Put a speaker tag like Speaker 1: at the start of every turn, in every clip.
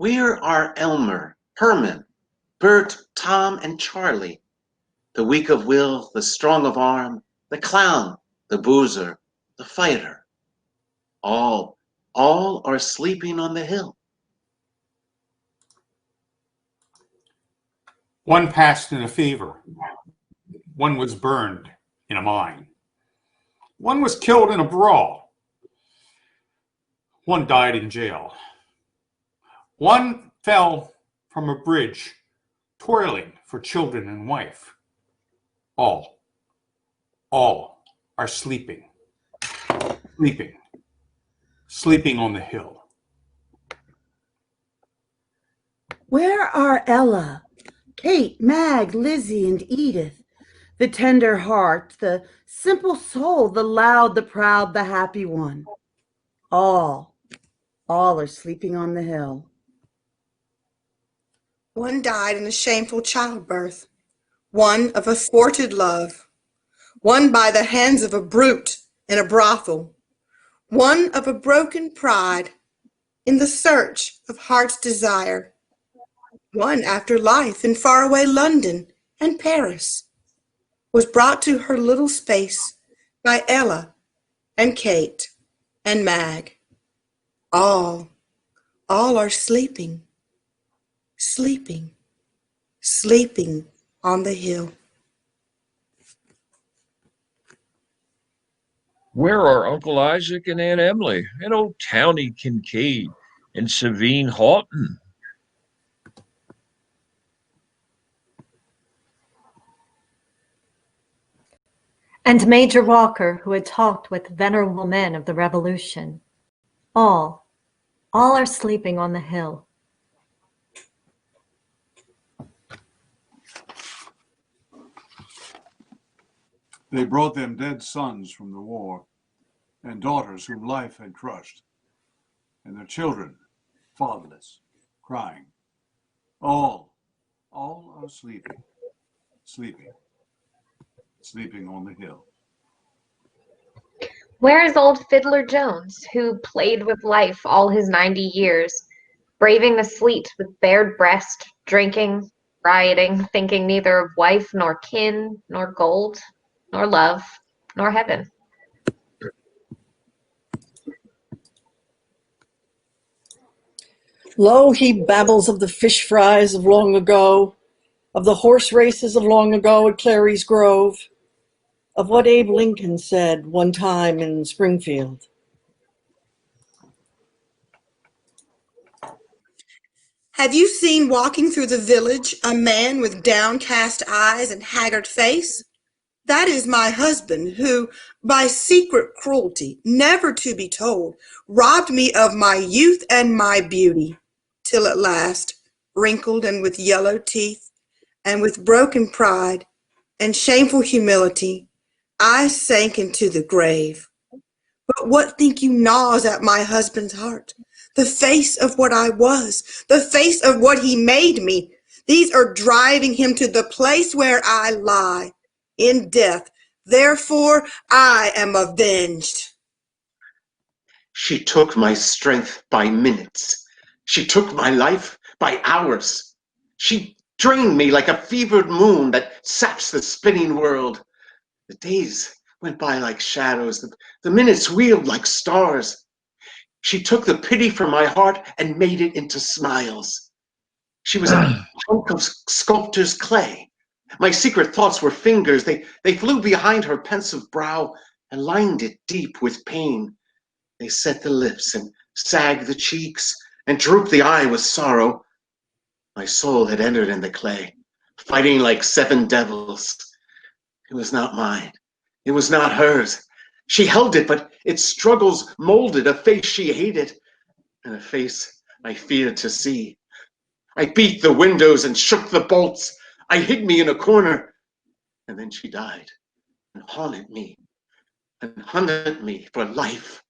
Speaker 1: Where are Elmer, Herman, Bert, Tom, and Charlie? The weak of will, the strong of arm, the clown, the boozer, the fighter. All are sleeping on the hill.
Speaker 2: One passed in a fever. One was burned in a mine. One was killed in a brawl. One died in jail. One fell from a bridge, toiling for children and wife. All are sleeping on the hill.
Speaker 3: Where are Ella, Kate, Mag, Lizzie, and Edith? The tender heart, the simple soul, the loud, the proud, the happy one. All are sleeping on the hill.
Speaker 4: One died in a shameful childbirth, one of a thwarted love, one by the hands of a brute in a brothel, one of a broken pride in the search of heart's desire, one after life in faraway London and Paris, was brought to her little space by Ella and Kate and Mag. All are sleeping on the hill.
Speaker 5: Where are Uncle Isaac and Aunt Emily and old Townie Kincaid and Savine Houghton?
Speaker 6: And Major Walker, who had talked with venerable men of the Revolution. All are sleeping on the hill.
Speaker 7: They brought them dead sons from the war, and daughters whom life had crushed, and their children, fatherless, crying. All are sleeping on the hill.
Speaker 8: Where is old Fiddler Jones, who played with life all his 90 years, braving the sleet with bared breast, drinking, rioting, thinking neither of wife nor kin, nor gold, nor love, nor heaven?
Speaker 9: Lo, he babbles of the fish fries of long ago, of the horse races of long ago at Clary's Grove, of what Abe Lincoln said one time in Springfield.
Speaker 4: Have you seen walking through the village a man with downcast eyes and haggard face? That is my husband, who, by secret cruelty, never to be told, robbed me of my youth and my beauty, till at last, wrinkled and with yellow teeth, and with broken pride and shameful humility, I sank into the grave. But what think you gnaws at my husband's heart? The face of what I was, the face of what he made me. These are driving him to the place where I lie, in death. Therefore, I am avenged.
Speaker 1: She took my strength by minutes. She took my life by hours. She drained me like a fevered moon that saps the spinning world. The days went by like shadows. The minutes wheeled like stars. She took the pity from my heart and made it into smiles. She was a chunk of sculptor's clay. My secret thoughts were fingers. They flew behind her pensive brow and lined it deep with pain. They set the lips and sagged the cheeks and drooped the eye with sorrow. My soul had entered in the clay, fighting like 7 devils. It was not mine. It was not hers. She held it, but its struggles molded a face she hated, and a face I feared to see. I beat the windows and shook the bolts. I hid me in a corner, and then she died and haunted me for life.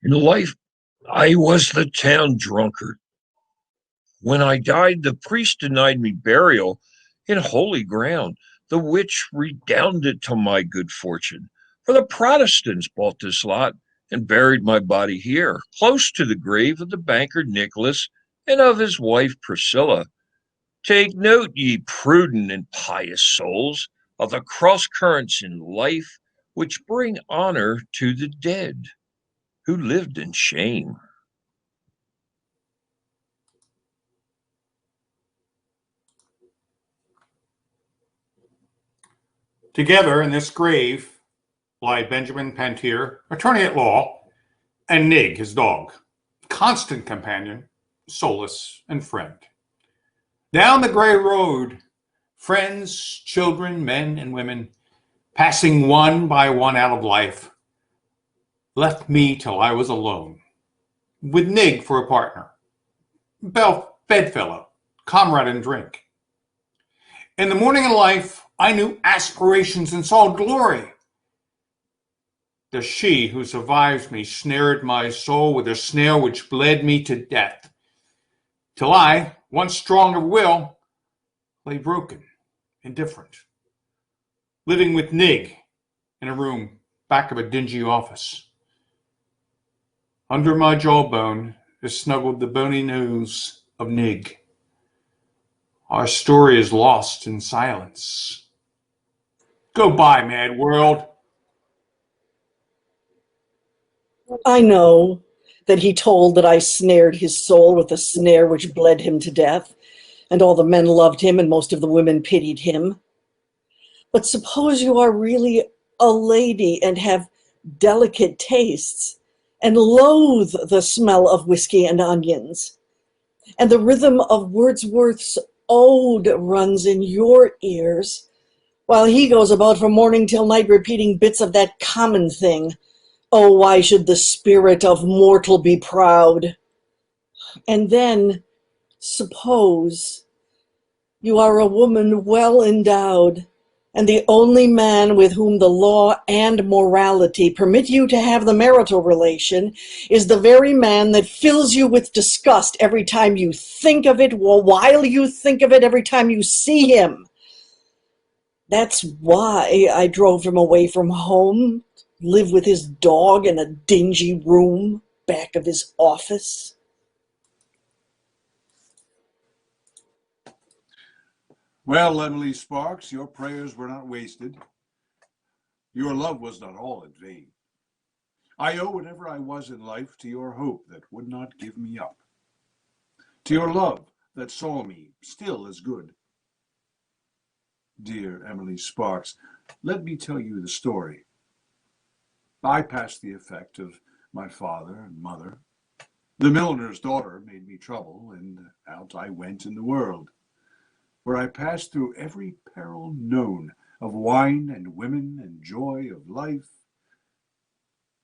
Speaker 5: In life, I was the town drunkard. When I died, the priest denied me burial in holy ground. the which redounded to my good fortune. For the Protestants bought this lot and buried my body here, close to the grave of the banker Nicholas and of his wife Priscilla. Take note, ye prudent and pious souls, of the cross currents in life which bring honor to the dead, who lived in shame.
Speaker 2: Together in this grave lie Benjamin Pantier, attorney at law, and Nig, his dog, constant companion, solace, and friend. Down the gray road, friends, children, men, and women, passing one by one out of life, left me till I was alone, with Nig for a partner, bedfellow, comrade in drink. In the morning of life, I knew aspirations and saw glory. The she who survives me snared my soul with a snare which bled me to death, till I, once strong of will, lay broken, indifferent, living with Nig in a room back of a dingy office. Under my jawbone is snuggled the bony nose of Nig. Our story is lost in silence. Go by, mad world.
Speaker 9: I know that he told that I snared his soul with a snare which bled him to death, and all the men loved him and most of the women pitied him. But suppose you are really a lady and have delicate tastes and loathe the smell of whiskey and onions, and the rhythm of Wordsworth's ode runs in your ears, while he goes about from morning till night repeating bits of that common thing. Oh, why should the spirit of mortal be proud? And then, suppose you are a woman well endowed, and the only man with whom the law and morality permit you to have the marital relation is the very man that fills you with disgust every time you think of it, or while you think of it, every time you see him. That's why I drove him away from home, live with his dog in a dingy room back of his office.
Speaker 7: Well, Emily Sparks, your prayers were not wasted. Your love was not all in vain. I owe whatever I was in life to your hope that would not give me up, to your love that saw me still as good. Dear Emily Sparks, let me tell you the story. I passed the effect of my father and mother. The milliner's daughter made me trouble, and out I went in the world, where I passed through every peril known of wine and women and joy of life.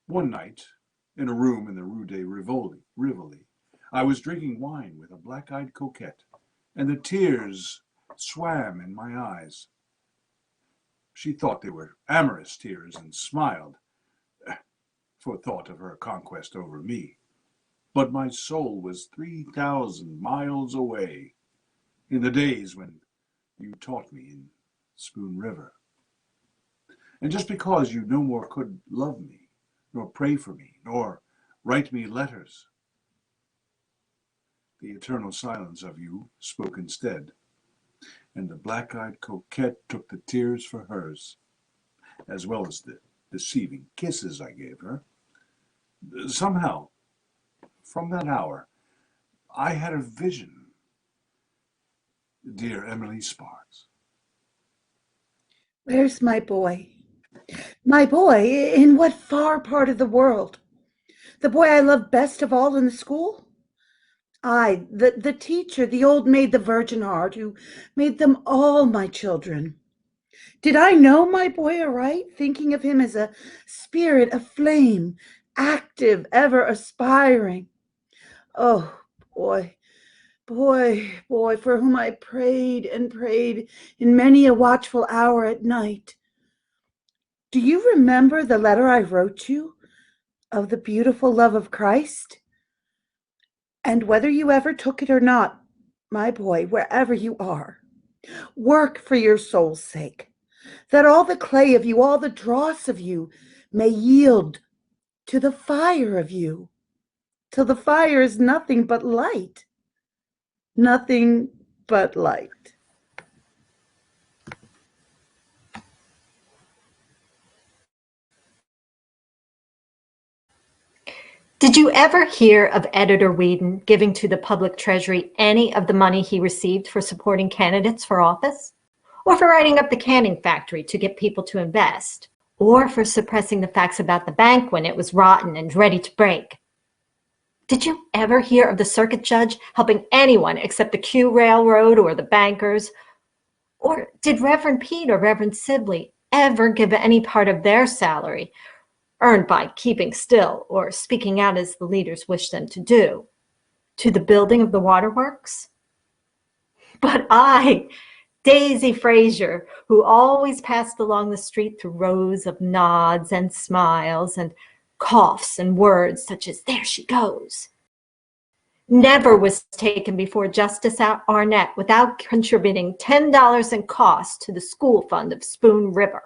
Speaker 7: One night, in a room in the Rue de Rivoli, I was drinking wine with a black-eyed coquette, and the tears swam in my eyes. She thought they were amorous tears and smiled, for thought of her conquest over me. But my soul was 3,000 miles away, in the days when you taught me in Spoon River. And just because you no more could love me, nor pray for me, nor write me letters, the eternal silence of you spoke instead, and the black-eyed coquette took the tears for hers, as well as the deceiving kisses I gave her. Somehow, from that hour, I had a vision. Dear Emily Sparks.
Speaker 3: Where's my boy? My boy, in what far part of the world? The boy I loved best of all in the school? I, the teacher, the old maid, the Virgin Heart, who made them all my children. Did I know my boy aright, thinking of him as a spirit aflame, active, ever aspiring? Oh, boy, boy, boy, for whom I prayed and prayed in many a watchful hour at night. Do you remember the letter I wrote you of the beautiful love of Christ? And whether you ever took it or not, my boy, wherever you are, work for your soul's sake. that all the clay of you, all the dross of you, may yield to the fire of you, till the fire is nothing but light, nothing but light.
Speaker 6: Did you ever hear of Editor Whedon giving to the public treasury any of the money he received for supporting candidates for office? Or for writing up the canning factory to get people to invest? Or for suppressing the facts about the bank when it was rotten and ready to break? Did you ever hear of the circuit judge helping anyone except the Q Railroad or the bankers? Or did Reverend Pete or Reverend Sibley ever give any part of their salary, earned by keeping still or speaking out as the leaders wished them to do, to the building of the waterworks? But I, Daisy Fraser, who always passed along the street through rows of nods and smiles and coughs and words such as, "There she goes," never was taken before Justice Arnett without contributing $10 in costs to the school fund of Spoon River.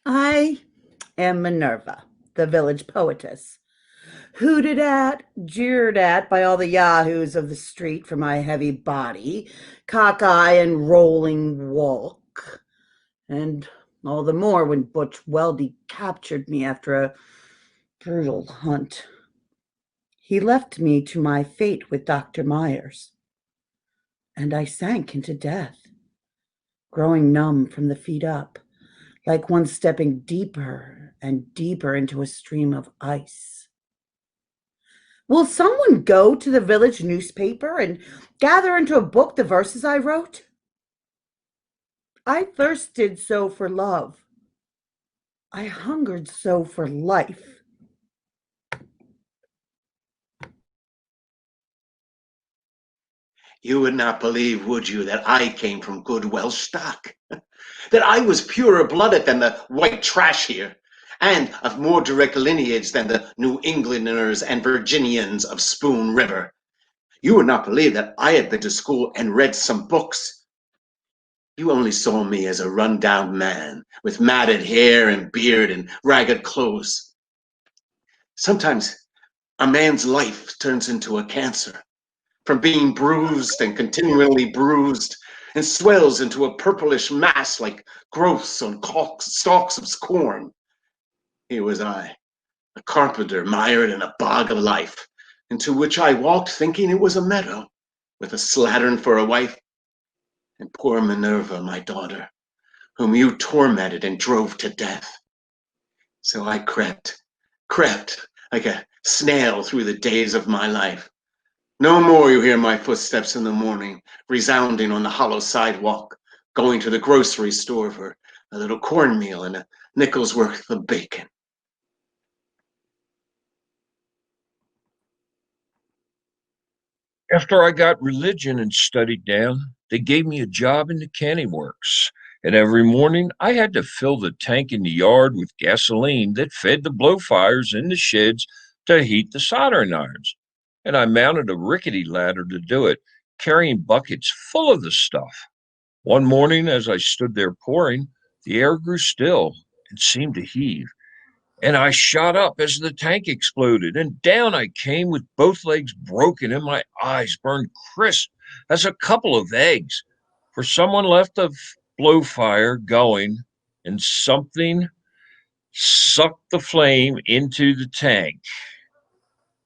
Speaker 3: I am Minerva, the village poetess, hooted at, jeered at by all the yahoos of the street for my heavy body, cockeye and rolling walk, and all the more when Butch Weldy captured me after a brutal hunt. He left me to my fate with Dr. Meyers, and I sank into death, growing numb from the feet up, like one stepping deeper and deeper into a stream of ice. Will someone go to the village newspaper and gather into a book the verses I wrote? I thirsted so for love. I hungered so for life.
Speaker 1: You would not believe, would you, that I came from good Welsh stock? That I was purer blooded than the white trash here, and of more direct lineage than the New Englanders and Virginians of Spoon River. You would not believe that I had been to school and read some books. You only saw me as a run-down man with matted hair and beard and ragged clothes. Sometimes a man's life turns into a cancer, from being bruised and continually bruised, and swells into a purplish mass like growths on stalks of corn. Here was I, a carpenter mired in a bog of life, into which I walked thinking it was a meadow, with a slattern for a wife, and poor Minerva, my daughter, whom you tormented and drove to death. So I crept like a snail through the days of my life. No more you hear my footsteps in the morning, resounding on the hollow sidewalk, going to the grocery store for a little cornmeal and a nickel's worth of bacon.
Speaker 5: After I got religion and studied down, they gave me a job in the canning works, and every morning I had to fill the tank in the yard with gasoline that fed the blow fires in the sheds to heat the soldering irons. And I mounted a rickety ladder to do it, carrying buckets full of the stuff. One morning, as I stood there pouring, the air grew still and seemed to heave, and I shot up as the tank exploded, and down I came with both legs broken and my eyes burned crisp as a couple of eggs, for someone left a blow fire going, and something sucked the flame into the tank.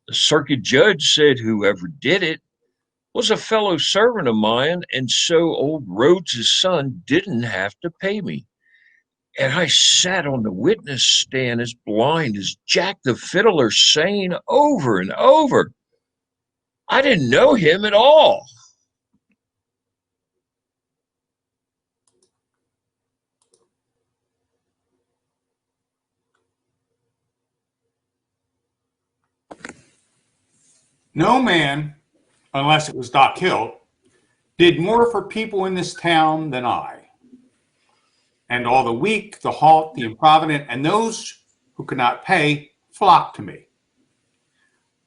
Speaker 5: The circuit judge said whoever did it was a fellow servant of mine, and so old Rhodes's son didn't have to pay me. And I sat on the witness stand as blind as Jack the Fiddler, saying over and over, I didn't know him at all.
Speaker 2: No man, unless it was Doc Hill, did more for people in this town than I. And all the weak, the halt, the improvident, and those who could not pay flocked to me.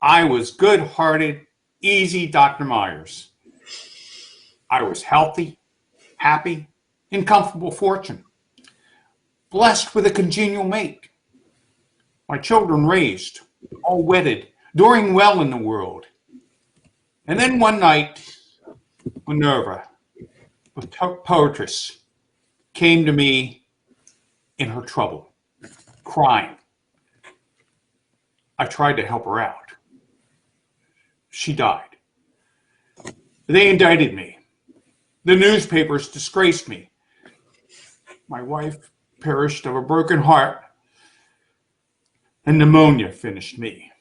Speaker 2: I was good-hearted, easy Dr. Meyers. I was healthy, happy, in comfortable fortune, blessed with a congenial mate. My children raised, all wedded, doing well in the world. And then one night, Minerva, the poetress, came to me in her trouble, crying. I tried to help her out. She died. They indicted me. The newspapers disgraced me. My wife perished of a broken heart, and pneumonia finished me.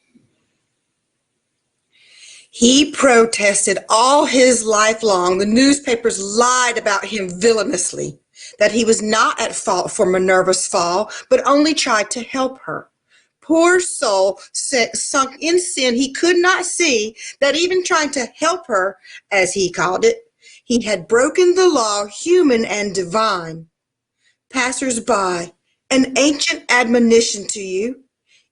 Speaker 4: He protested all his life long. The newspapers lied about him villainously, that he was not at fault for Minerva's fall, but only tried to help her. Poor soul, sunk in sin, he could not see that even trying to help her, as he called it, he had broken the law, human and divine. Passers-by, an ancient admonition to you.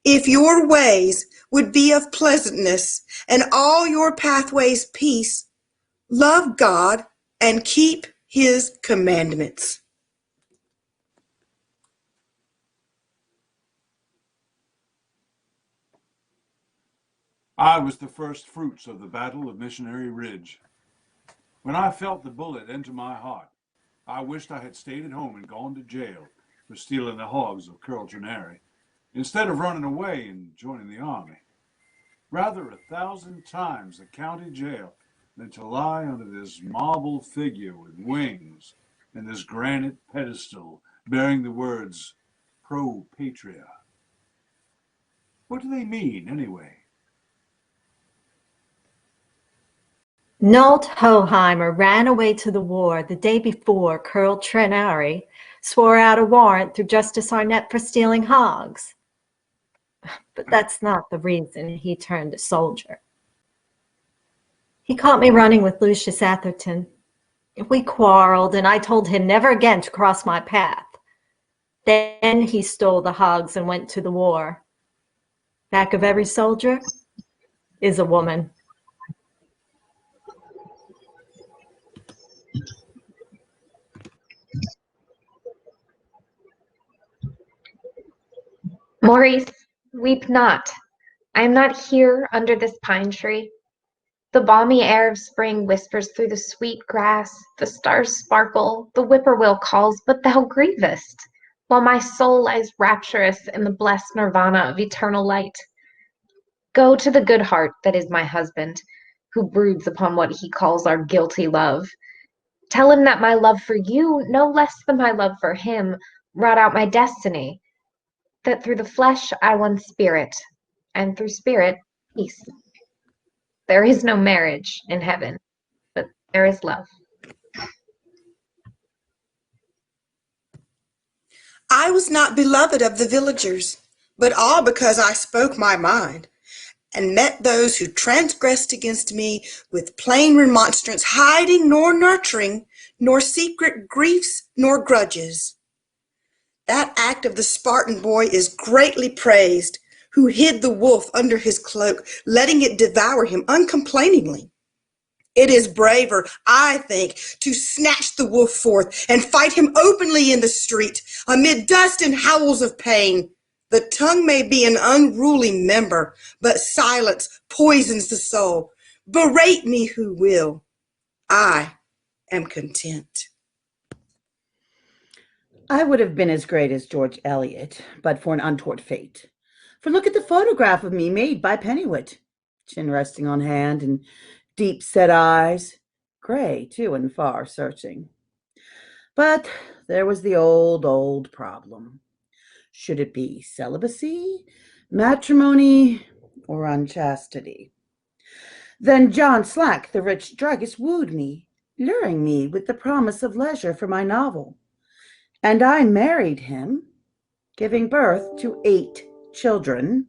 Speaker 4: If your ways would be of pleasantness and all your pathways peace, love God and keep his commandments.
Speaker 7: I was the first fruits of the Battle of Missionary Ridge. When I felt the bullet enter my heart, I wished I had stayed at home and gone to jail for stealing the hogs of Curl Trenary, instead of running away and joining the army. Rather 1,000 times the county jail than to lie under this marble figure with wings and this granite pedestal bearing the words Pro Patria. What do they mean, anyway?
Speaker 6: Nolt Hoheimer ran away to the war the day before Curl Trenary swore out a warrant through Justice Arnett for stealing hogs. But that's not the reason he turned a soldier. He caught me running with Lucius Atherton. We quarreled, and I told him never again to cross my path. Then he stole the hogs and went to the war. Back of every soldier is a woman.
Speaker 8: Maurice, weep not. I am not here under this pine tree. The balmy air of spring whispers through the sweet grass, the stars sparkle, the whippoorwill calls, but thou grievest, while my soul lies rapturous in the blessed nirvana of eternal light. Go to the good heart that is my husband, who broods upon what he calls our guilty love. Tell him that my love for you, no less than my love for him, wrought out my destiny, that through the flesh I won spirit, and through spirit, peace. There is no marriage in heaven, but there is love.
Speaker 4: I was not beloved of the villagers, but all because I spoke my mind, and met those who transgressed against me with plain remonstrance, hiding nor nurturing, nor secret griefs nor grudges. That act of the Spartan boy is greatly praised, who hid the wolf under his cloak, letting it devour him uncomplainingly. It is braver, I think, to snatch the wolf forth and fight him openly in the street, amid dust and howls of pain. The tongue may be an unruly member, but silence poisons the soul. Berate me who will. I am content.
Speaker 3: I would have been as great as George Eliot, but for an untoward fate. For look at the photograph of me made by Pennywit. Chin resting on hand and deep-set eyes, gray, too, and far searching. But there was the old problem. Should it be celibacy, matrimony, or unchastity? Then John Slack, the rich druggist, wooed me, luring me with the promise of leisure for my novel. And I married him, giving birth to 8 children,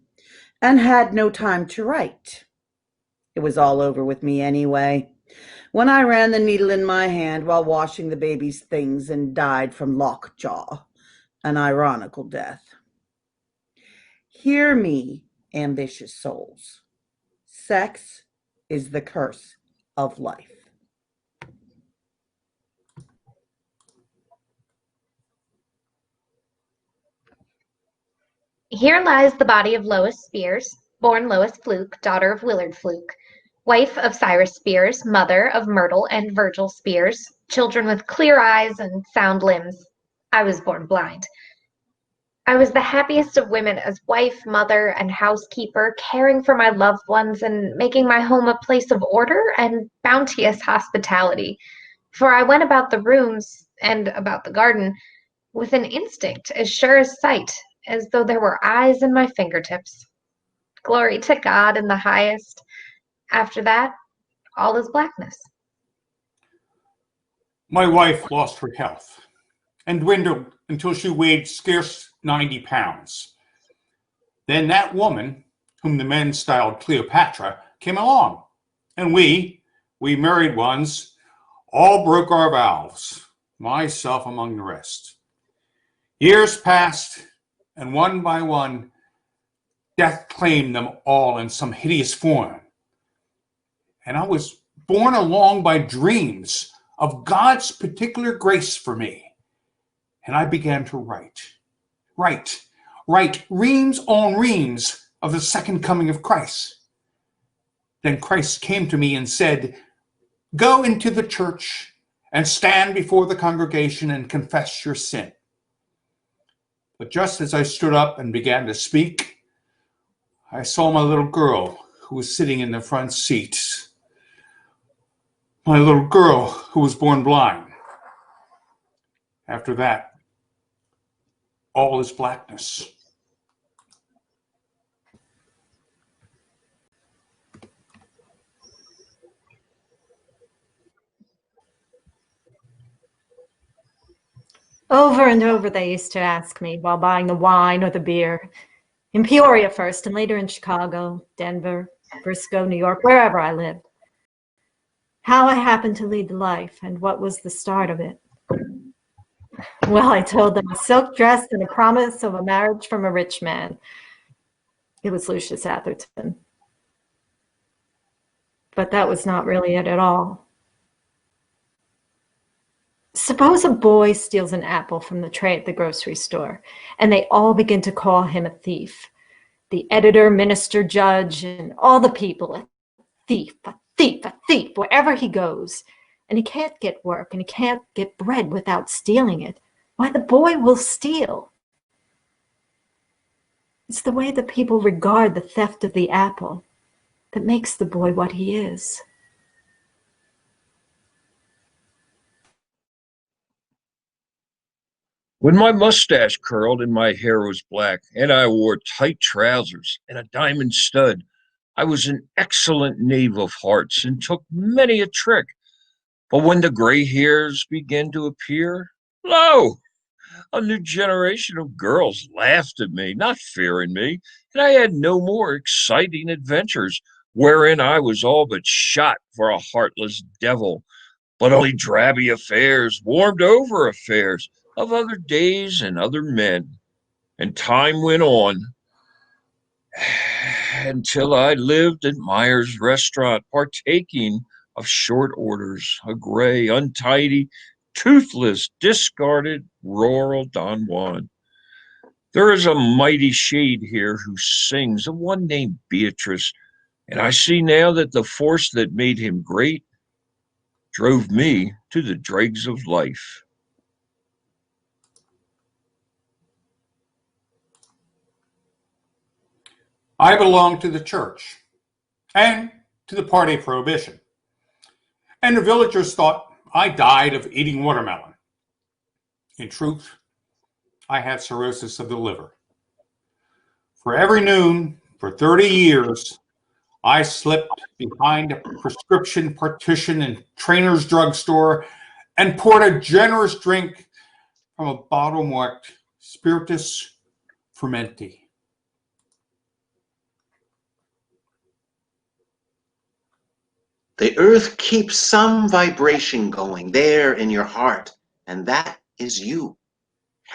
Speaker 3: and had no time to write. It was all over with me anyway, when I ran the needle in my hand while washing the baby's things and died from lockjaw, an ironical death. Hear me, ambitious souls. Sex is the curse of life.
Speaker 8: Here lies the body of Lois Spears, born Lois Fluke, daughter of Willard Fluke, wife of Cyrus Spears, mother of Myrtle and Virgil Spears, children with clear eyes and sound limbs. I was born blind. I was the happiest of women as wife, mother, and housekeeper, caring for my loved ones and making my home a place of order and bounteous hospitality. For I went about the rooms and about the garden with an instinct as sure as sight, as though there were eyes in my fingertips. Glory to God in the highest. After that, all is blackness.
Speaker 2: My wife lost her health and dwindled until she weighed scarce 90 pounds. Then that woman, whom the men styled Cleopatra, came along, and we married ones, all broke our vows, myself among the rest. Years passed, and one by one, death claimed them all in some hideous form. And I was borne along by dreams of God's particular grace for me. And I began to write reams on reams of the second coming of Christ. Then Christ came to me and said, "Go into the church and stand before the congregation and confess your sin." But just as I stood up and began to speak, I saw my little girl who was sitting in the front seat. My little girl who was born blind. After that, all is blackness.
Speaker 6: Over and over they used to ask me while buying the wine or the beer. In Peoria first, and later in Chicago, Denver, Frisco, New York, wherever I lived. How I happened to lead the life and what was the start of it. Well, I told them a silk dress and a promise of a marriage from a rich man. It was Lucius Atherton. But that was not really it at all. Suppose a boy steals an apple from the tray at the grocery store, and they all begin to call him a thief. The editor, minister, judge, and all the people, a thief, a thief, a thief, wherever he goes. And he can't get work, and he can't get bread without stealing it. Why, the boy will steal. It's the way the people regard the theft of the apple that makes the boy what he is.
Speaker 5: When my mustache curled and my hair was black, and I wore tight trousers and a diamond stud, I was an excellent knave of hearts and took many a trick. But when the gray hairs began to appear, lo, a new generation of girls laughed at me, not fearing me, and I had no more exciting adventures, wherein I was all but shot for a heartless devil, but only drabby affairs, warmed over affairs, of other days and other men. And time went on until I lived at Meyers' restaurant, partaking of short orders, a gray, untidy, toothless, discarded rural Don Juan. There is a mighty shade here who sings, of one named Beatrice, and I see now that the force that made him great drove me to the dregs of life.
Speaker 2: I belonged to the church and to the party of prohibition. And the villagers thought I died of eating watermelon. In truth, I had cirrhosis of the liver. For every noon, for 30 years, I slipped behind a prescription partition in Trainer's drugstore and poured a generous drink from a bottle marked Spiritus Frumenti.
Speaker 1: The earth keeps some vibration going there in your heart, and that is you.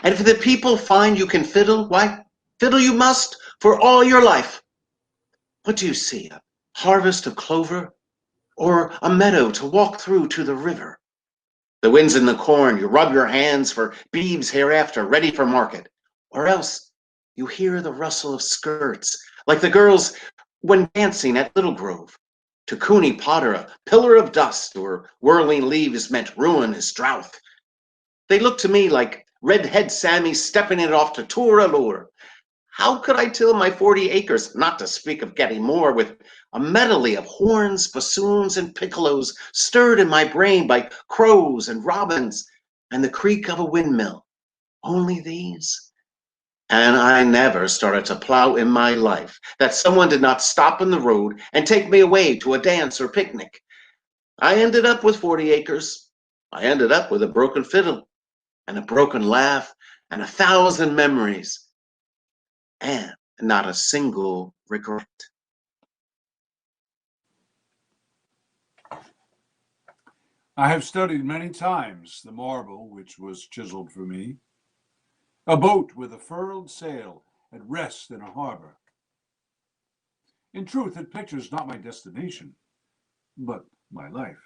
Speaker 1: And if the people find you can fiddle, why, fiddle you must for all your life. What do you see, a harvest of clover, or a meadow to walk through to the river? The wind's in the corn, you rub your hands for beeves hereafter, ready for market, or else You hear the rustle of skirts, like the girls when dancing at Little Grove. To Cooney Potter, a pillar of dust, or whirling leaves meant ruin is drouth. They look to me like redhead Sammy stepping it off to Tour Allure. How could I till my 40 acres, not to speak of getting more, with a medley of horns, bassoons, and piccolos stirred in my brain by crows and robins and the creak of a windmill? Only these? And I never started to plow in my life that someone did not stop in the road and take me away to a dance or picnic. I ended up with 40 acres. I ended up with a broken fiddle and a broken laugh and 1,000 memories, and not a single regret.
Speaker 7: I have studied many times the marble which was chiseled for me, a boat with a furled sail at rest in a harbor. In truth, it pictures not my destination, but my life.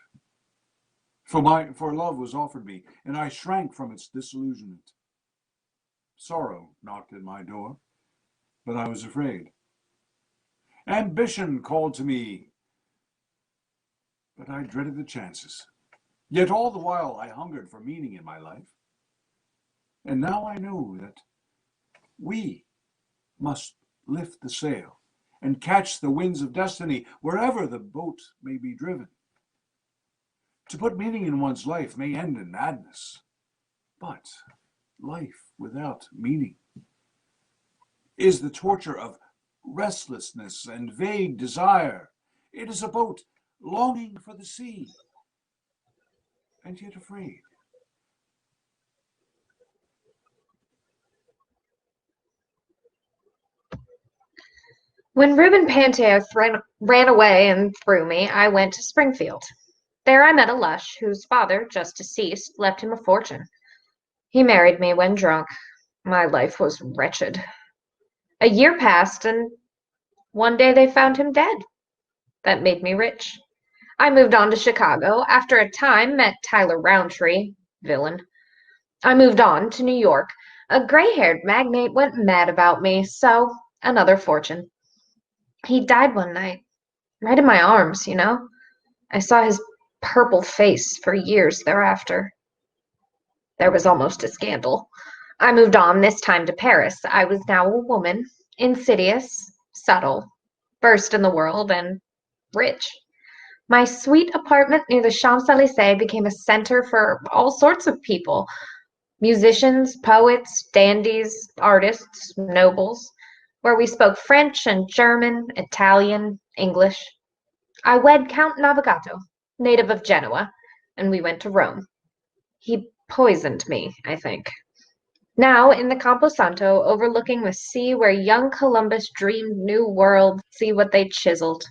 Speaker 7: For love was offered me, and I shrank from its disillusionment. Sorrow knocked at my door, but I was afraid. Ambition called to me, but I dreaded the chances. Yet all the while I hungered for meaning in my life. And now I knew that we must lift the sail and catch the winds of destiny wherever the boat may be driven. To put meaning in one's life may end in madness, but life without meaning is the torture of restlessness and vague desire. It is a boat longing for the sea, and yet afraid.
Speaker 8: When Reuben Pantier ran away and threw me, I went to Springfield. There I met a lush whose father, just deceased, left him a fortune. He married me when drunk. My life was wretched. A year passed, and one day they found him dead. That made me rich. I moved on to Chicago. After a time, met Tyler Roundtree, villain. I moved on to New York. A gray-haired magnate went mad about me, so another fortune. He died one night, right in my arms, you know. I saw his purple face for years thereafter. There was almost a scandal. I moved on, this time to Paris. I was now a woman, insidious, subtle, first in the world, and rich. My sweet apartment near the Champs-Élysées became a center for all sorts of people. Musicians, poets, dandies, artists, nobles, where we spoke French and German, Italian, English. I wed Count Navigato, native of Genoa, and we went to Rome. He poisoned me, I think. Now, in the Campo Santo, overlooking the sea where young Columbus dreamed new worlds, see what they chiseled.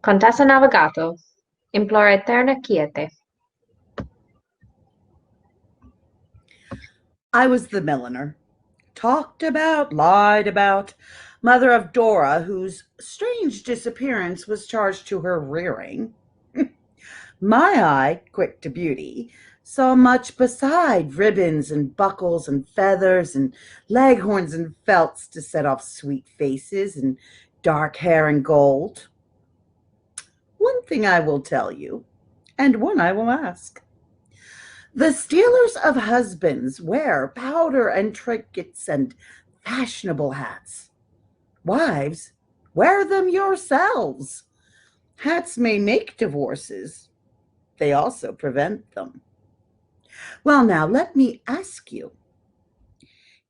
Speaker 8: Contessa Navigato, implora eterna quiete.
Speaker 3: I was the milliner. Talked about, lied about, mother of Dora, whose strange disappearance was charged to her rearing. My eye, quick to beauty, saw much beside ribbons and buckles and feathers and leghorns and felts to set off sweet faces and dark hair and gold. One thing I will tell you, and one I will ask. The stealers of husbands wear powder and trinkets and fashionable hats. Wives, wear them yourselves. Hats may make divorces. They also prevent them. Well, now, let me ask you,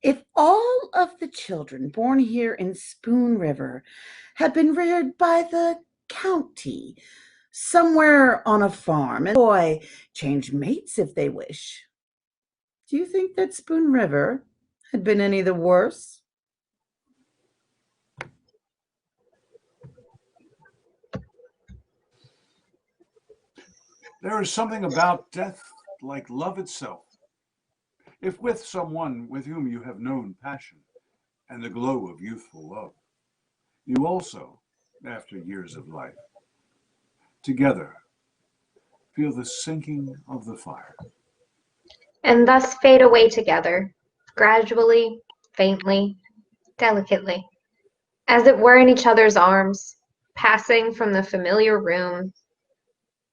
Speaker 3: if all of the children born here in Spoon River had been reared by the county, somewhere on a farm, and boy, change mates if they wish, do you think that Spoon River had been any the worse?
Speaker 7: There is something about death like love itself. If with someone with whom you have known passion and the glow of youthful love, you also, after years of life, together feel the sinking of the fire.
Speaker 8: And thus fade away together, gradually, faintly, delicately, as it were in each other's arms, passing from the familiar room.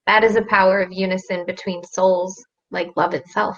Speaker 8: That is a power of unison between souls, like love itself.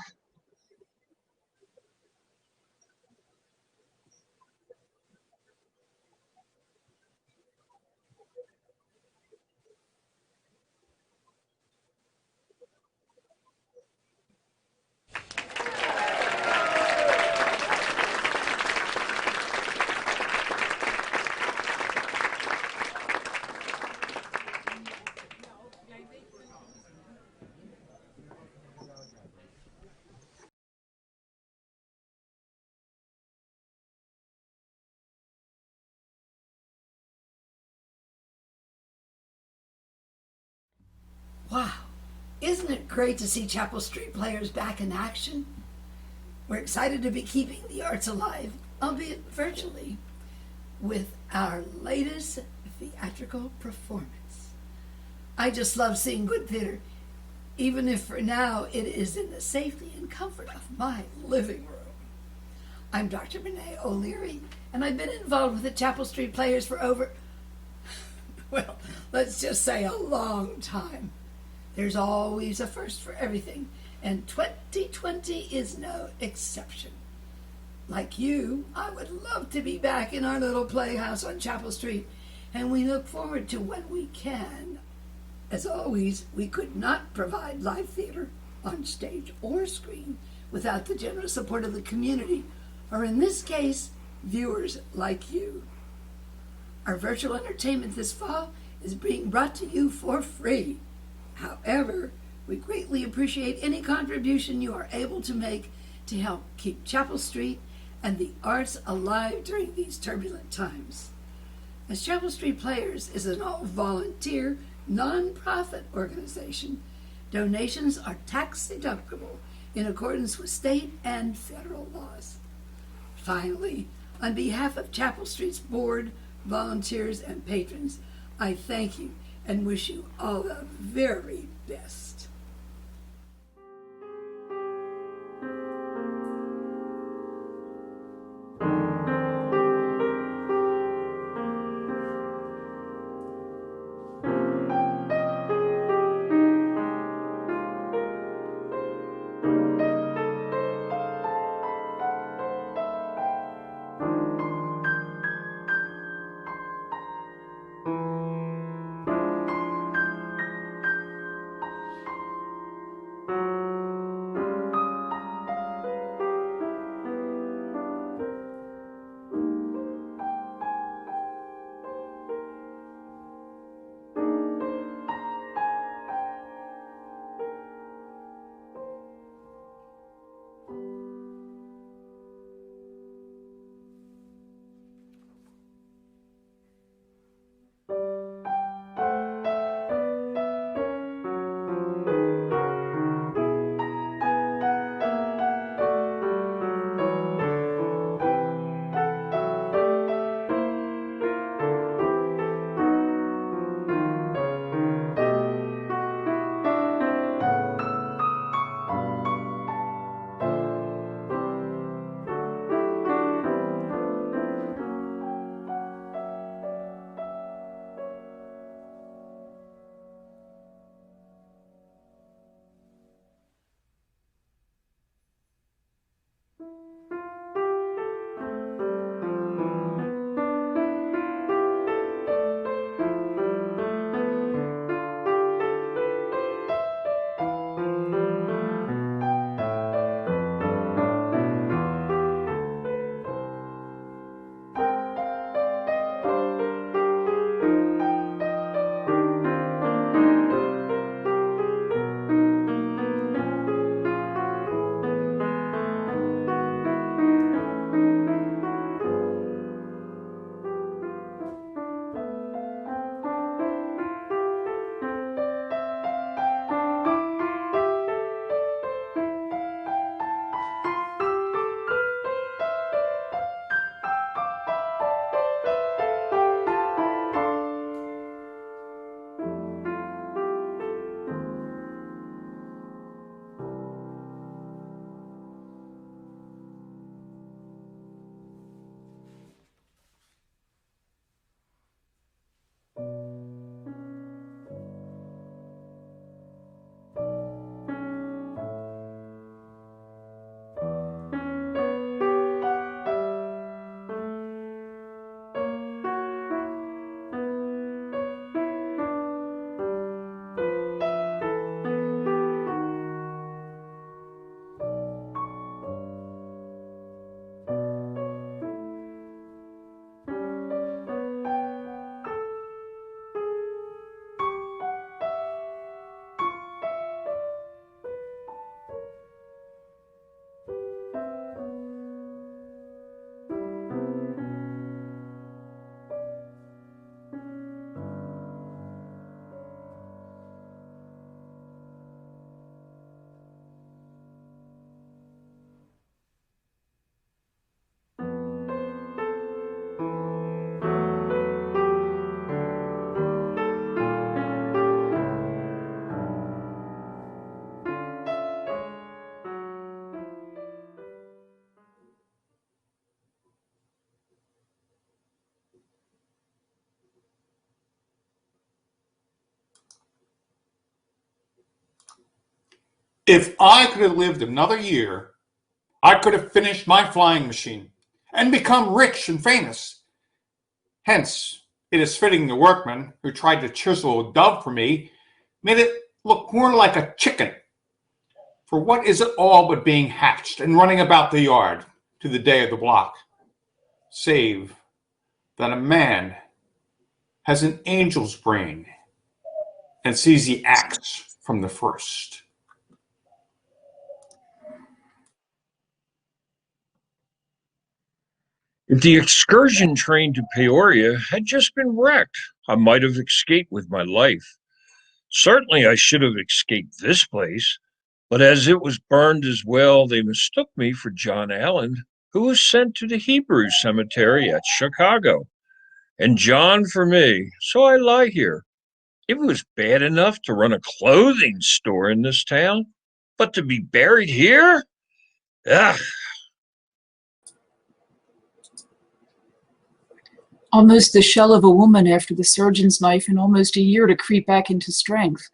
Speaker 10: Wow, isn't it great to see Chapel Street Players back in action? We're excited to be keeping the arts alive, albeit virtually, with our latest theatrical performance. I just love seeing good theater, even if for now it is in the safety and comfort of my living room. I'm Dr. Renee O'Leary, and I've been involved with the Chapel Street Players for over, well, let's just say a long time. There's always a first for everything, and 2020 is no exception. Like you, I would love to be back in our little playhouse on Chapel Street, and we look forward to when we can. As always, we could not provide live theater on stage or screen without the generous support of the community, or in this case, viewers like you. Our virtual entertainment this fall is being brought to you for free. However, we greatly appreciate any contribution you are able to make to help keep Chapel Street and the arts alive during these turbulent times. As Chapel Street Players is an all-volunteer, non-profit organization, donations are tax-deductible in accordance with state and federal laws. Finally, on behalf of Chapel Street's board, volunteers, and patrons, I thank you and wish you all the very best.
Speaker 2: If I could have lived another year, I could have finished my flying machine and become rich and famous. Hence, it is fitting the workman who tried to chisel a dove for me made it look more like a chicken. For what is it all but being hatched and running about the yard to the day of the block, save that a man has an angel's brain and sees the acts from the first.
Speaker 5: If the excursion train to Peoria had just been wrecked, I might have escaped with my life. Certainly I should have escaped this place, but as it was burned as well, they mistook me for John Allen, who was sent to the Hebrew cemetery at Chicago, and John for me, so I lie here. It was bad enough to run a clothing store in this town, but to be buried here? Ugh!
Speaker 11: Almost the shell of a woman after the surgeon's knife, and almost a year to creep back into strength,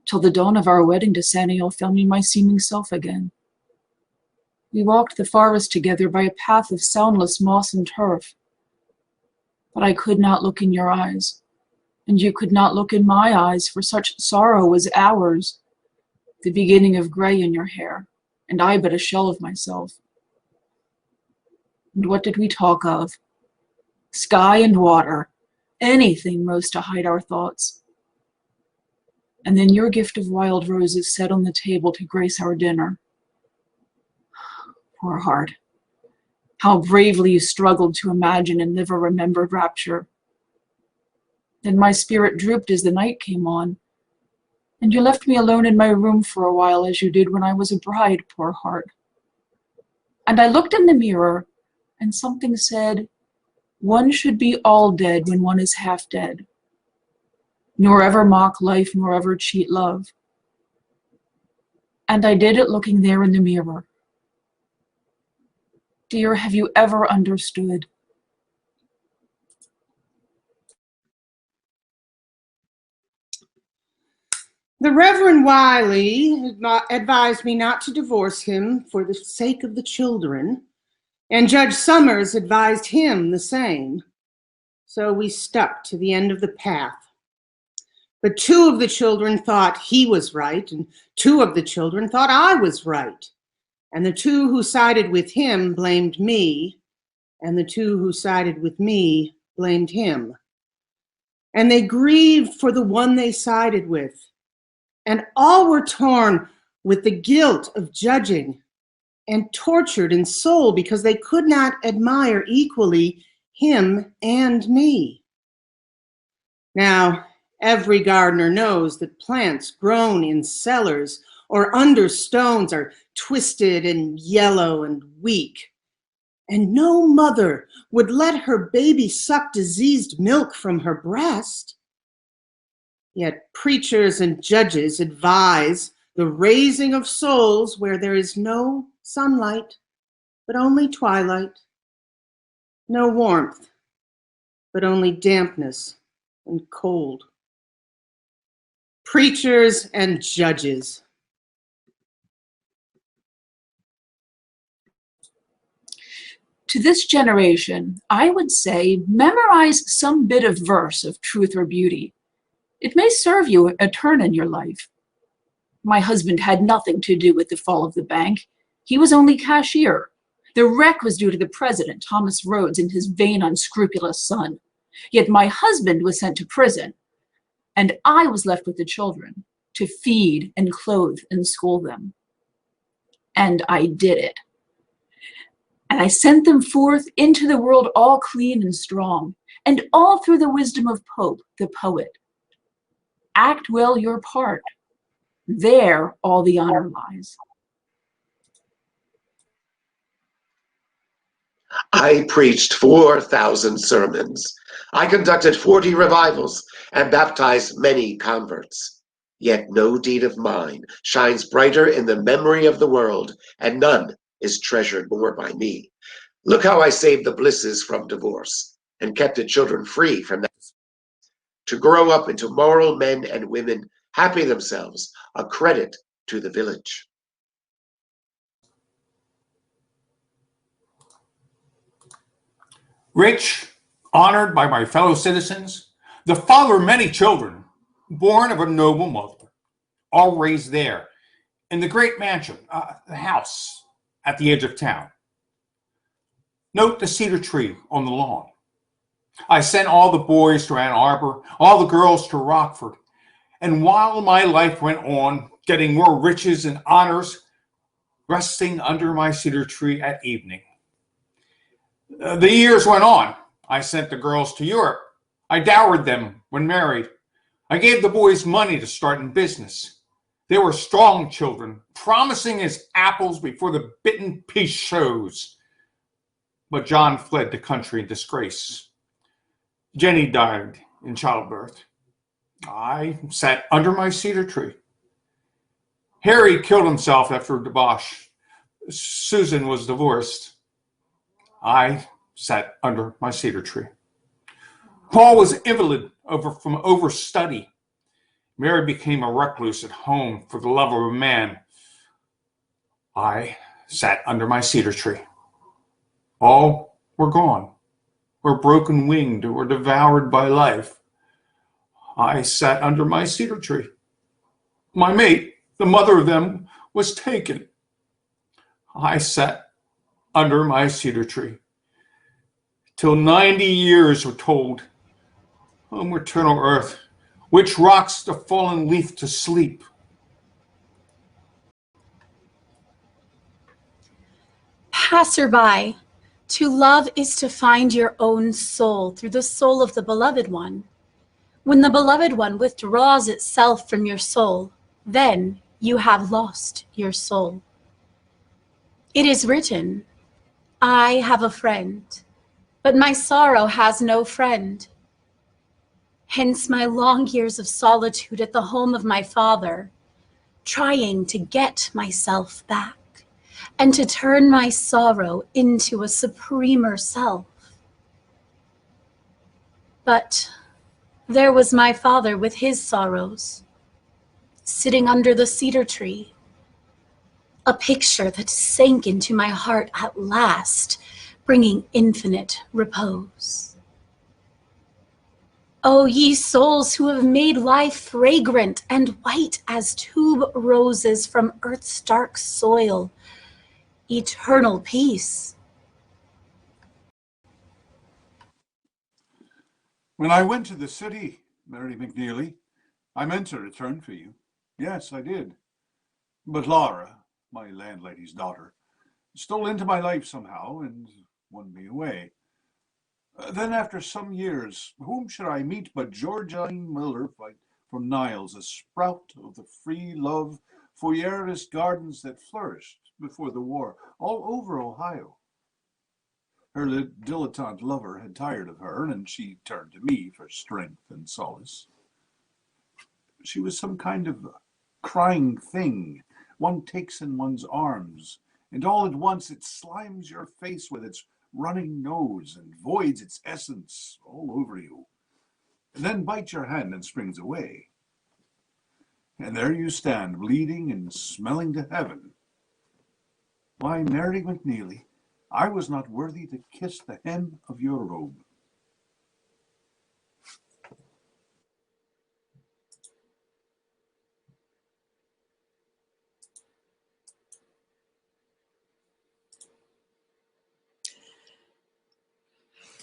Speaker 11: till the dawn of our wedding to Samuel found me my seeming self again. We walked the forest together by a path of soundless moss and turf, but I could not look in your eyes, and you could not look in my eyes, for such sorrow was ours, the beginning of gray in your hair, and I but a shell of myself. And what did we talk of? Sky and water, anything most to hide our thoughts. And then your gift of wild roses set on the table to grace our dinner. Poor heart, how bravely you struggled to imagine and live a remembered rapture. Then my spirit drooped as the night came on, and you left me alone in my room for a while, as you did when I was a bride, poor heart. And I looked in the mirror, and something said, one should be all dead when one is half dead, nor ever mock life, nor ever cheat love. And I did it looking there in the mirror. Dear, have you ever understood?
Speaker 12: The Reverend Wiley advised me not to divorce him for the sake of the children, and Judge Summers advised him the same. So we stuck to the end of the path. But 2 of the children thought he was right, and 2 of the children thought I was right. And the 2 who sided with him blamed me, and the 2 who sided with me blamed him. And they grieved for the one they sided with. And all were torn with the guilt of judging, and tortured in soul because they could not admire equally him and me. Now, every gardener knows that plants grown in cellars or under stones are twisted and yellow and weak. And no mother would let her baby suck diseased milk from her breast. Yet preachers and judges advise the raising of souls where there is no sunlight, but only twilight, no warmth, but only dampness and cold. Preachers and judges.
Speaker 11: To this generation, I would say memorize some bit of verse of truth or beauty. It may serve you a turn in your life. My husband had nothing to do with the fall of the bank. He was only cashier. The wreck was due to the president, Thomas Rhodes, and his vain, unscrupulous son. Yet my husband was sent to prison, and I was left with the children to feed and clothe and school them. And I did it. And I sent them forth into the world all clean and strong, and all through the wisdom of Pope, the poet. Act well your part. There all the honor lies.
Speaker 1: I preached 4,000 sermons. I conducted 40 revivals and baptized many converts. Yet no deed of mine shines brighter in the memory of the world, and none is treasured more by me. Look how I saved the Blisses from divorce and kept the children free from that. To grow up into moral men and women, happy themselves, a credit to the village.
Speaker 2: Rich, honored by my fellow citizens, the father of many children, born of a noble mother, all raised there in the great mansion, the house at the edge of town. Note the cedar tree on the lawn. I sent all the boys to Ann Arbor, all the girls to Rockford, and while my life went on, getting more riches and honors, resting under my cedar tree at evening. The years went on. I sent the girls to Europe. I dowered them when married. I gave the boys money to start in business. They were strong children, promising as apples before the bitten peace shows. But John fled the country in disgrace. Jenny died in childbirth. I sat under my cedar tree. Harry killed himself after a debauch. Susan was divorced. I sat under my cedar tree. Paul was invalid from overstudy. Mary became a recluse at home for the love of a man. I sat under my cedar tree. All were gone, or broken-winged, or devoured by life. I sat under my cedar tree. My mate, the mother of them, was taken. I sat under my cedar tree, till 90 years were told. O maternal earth, which rocks the fallen leaf to sleep.
Speaker 13: Passerby, to love is to find your own soul through the soul of the beloved one. When the beloved one withdraws itself from your soul, then you have lost your soul. It is written, I have a friend, but my sorrow has no friend. Hence my long years of solitude at the home of my father, trying to get myself back and to turn my sorrow into a supremer self. But there was my father with his sorrows, sitting under the cedar tree, a picture that sank into my heart at last, bringing infinite repose. O ye souls who have made life fragrant and white as tube roses from earth's dark soil, eternal peace.
Speaker 7: When I went to the city, Mary McNeely, I meant to return for you. Yes, I did. But Laura, my landlady's daughter, stole into my life somehow and won me away. Then after some years, whom should I meet but Georgine Miller from Niles, a sprout of the free love Fourierist gardens that flourished before the war all over Ohio. Her dilettante lover had tired of her, and she turned to me for strength and solace. She was some kind of crying thing one takes in one's arms, and all at once it slimes your face with its running nose and voids its essence all over you, and then bites your hand and springs away. And there you stand, bleeding and smelling to heaven. Why, Mary McNeely, I was not worthy to kiss the hem of your robe.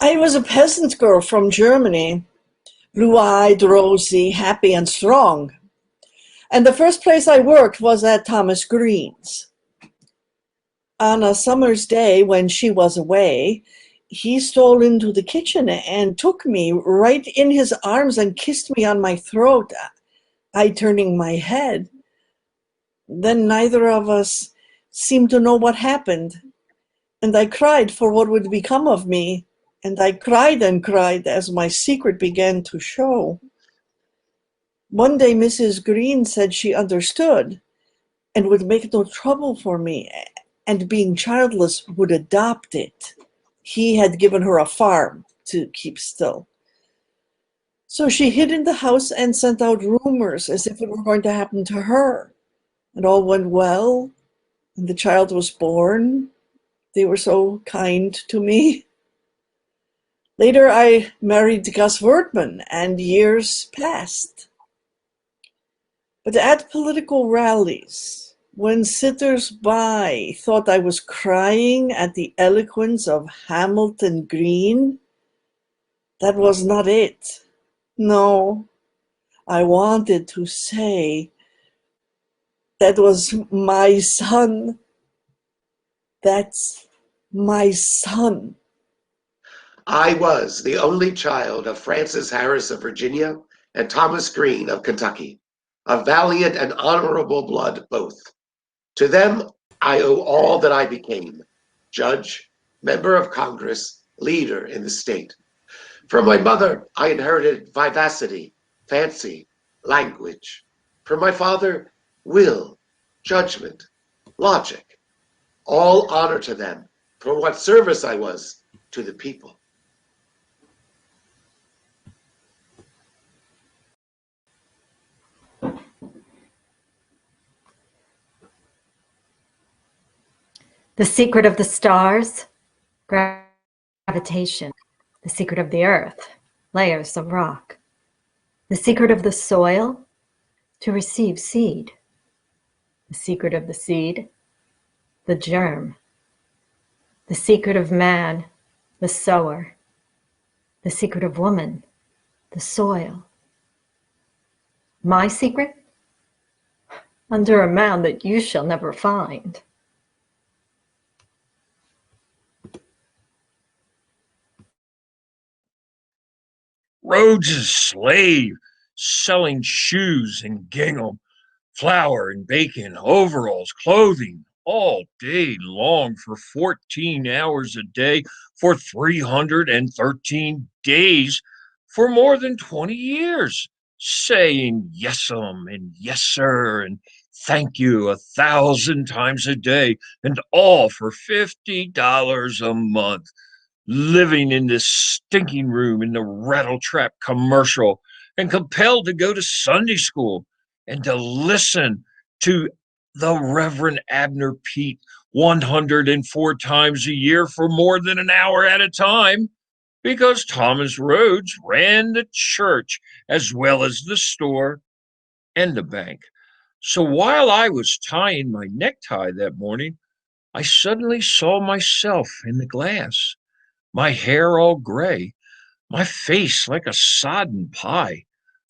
Speaker 9: I was a peasant girl from Germany, blue-eyed, rosy, happy, and strong. And the first place I worked was at Thomas Green's. On a summer's day when she was away, he stole into the kitchen and took me right in his arms and kissed me on my throat, I turning my head. Then neither of us seemed to know what happened, and I cried for what would become of me. And I cried and cried as my secret began to show. One day Mrs. Green said she understood and would make no trouble for me, and being childless would adopt it. He had given her a farm to keep still. So she hid in the house and sent out rumors as if it were going to happen to her. and all went well, and the child was born. They were so kind to me. Later, I married Gus Wertman, and years passed. But at political rallies, when sitters-by thought I was crying at the eloquence of Hamilton Green, that was not it. No, I wanted to say, that was my son. That's my son.
Speaker 1: I was the only child of Francis Harris of Virginia and Thomas Green of Kentucky, of valiant and honorable blood both. To them I owe all that I became, judge, member of Congress, leader in the state. From my mother I inherited vivacity, fancy, language. From my father, will, judgment, logic. All honor to them for what service I was to the people.
Speaker 6: The secret of the stars, gravitation. The secret of the earth, layers of rock. The secret of the soil, to receive seed. The secret of the seed, the germ. The secret of man, the sower. The secret of woman, the soil. My secret? Under a mound that you shall never find.
Speaker 5: Rhodes's slave, selling shoes and gingham, flour and bacon, overalls, clothing, all day long for 14 hours a day for 313 days for more than 20 years, saying yes'm and yes sir and thank you 1,000 times a day, and all for $50 a month. Living in this stinking room in the Rattletrap commercial and compelled to go to Sunday school and to listen to the Reverend Abner Pete 104 times a year for more than an hour at a time, because Thomas Rhodes ran the church as well as the store and the bank. So while I was tying my necktie that morning, I suddenly saw myself in the glass. My hair all gray, my face like a sodden pie.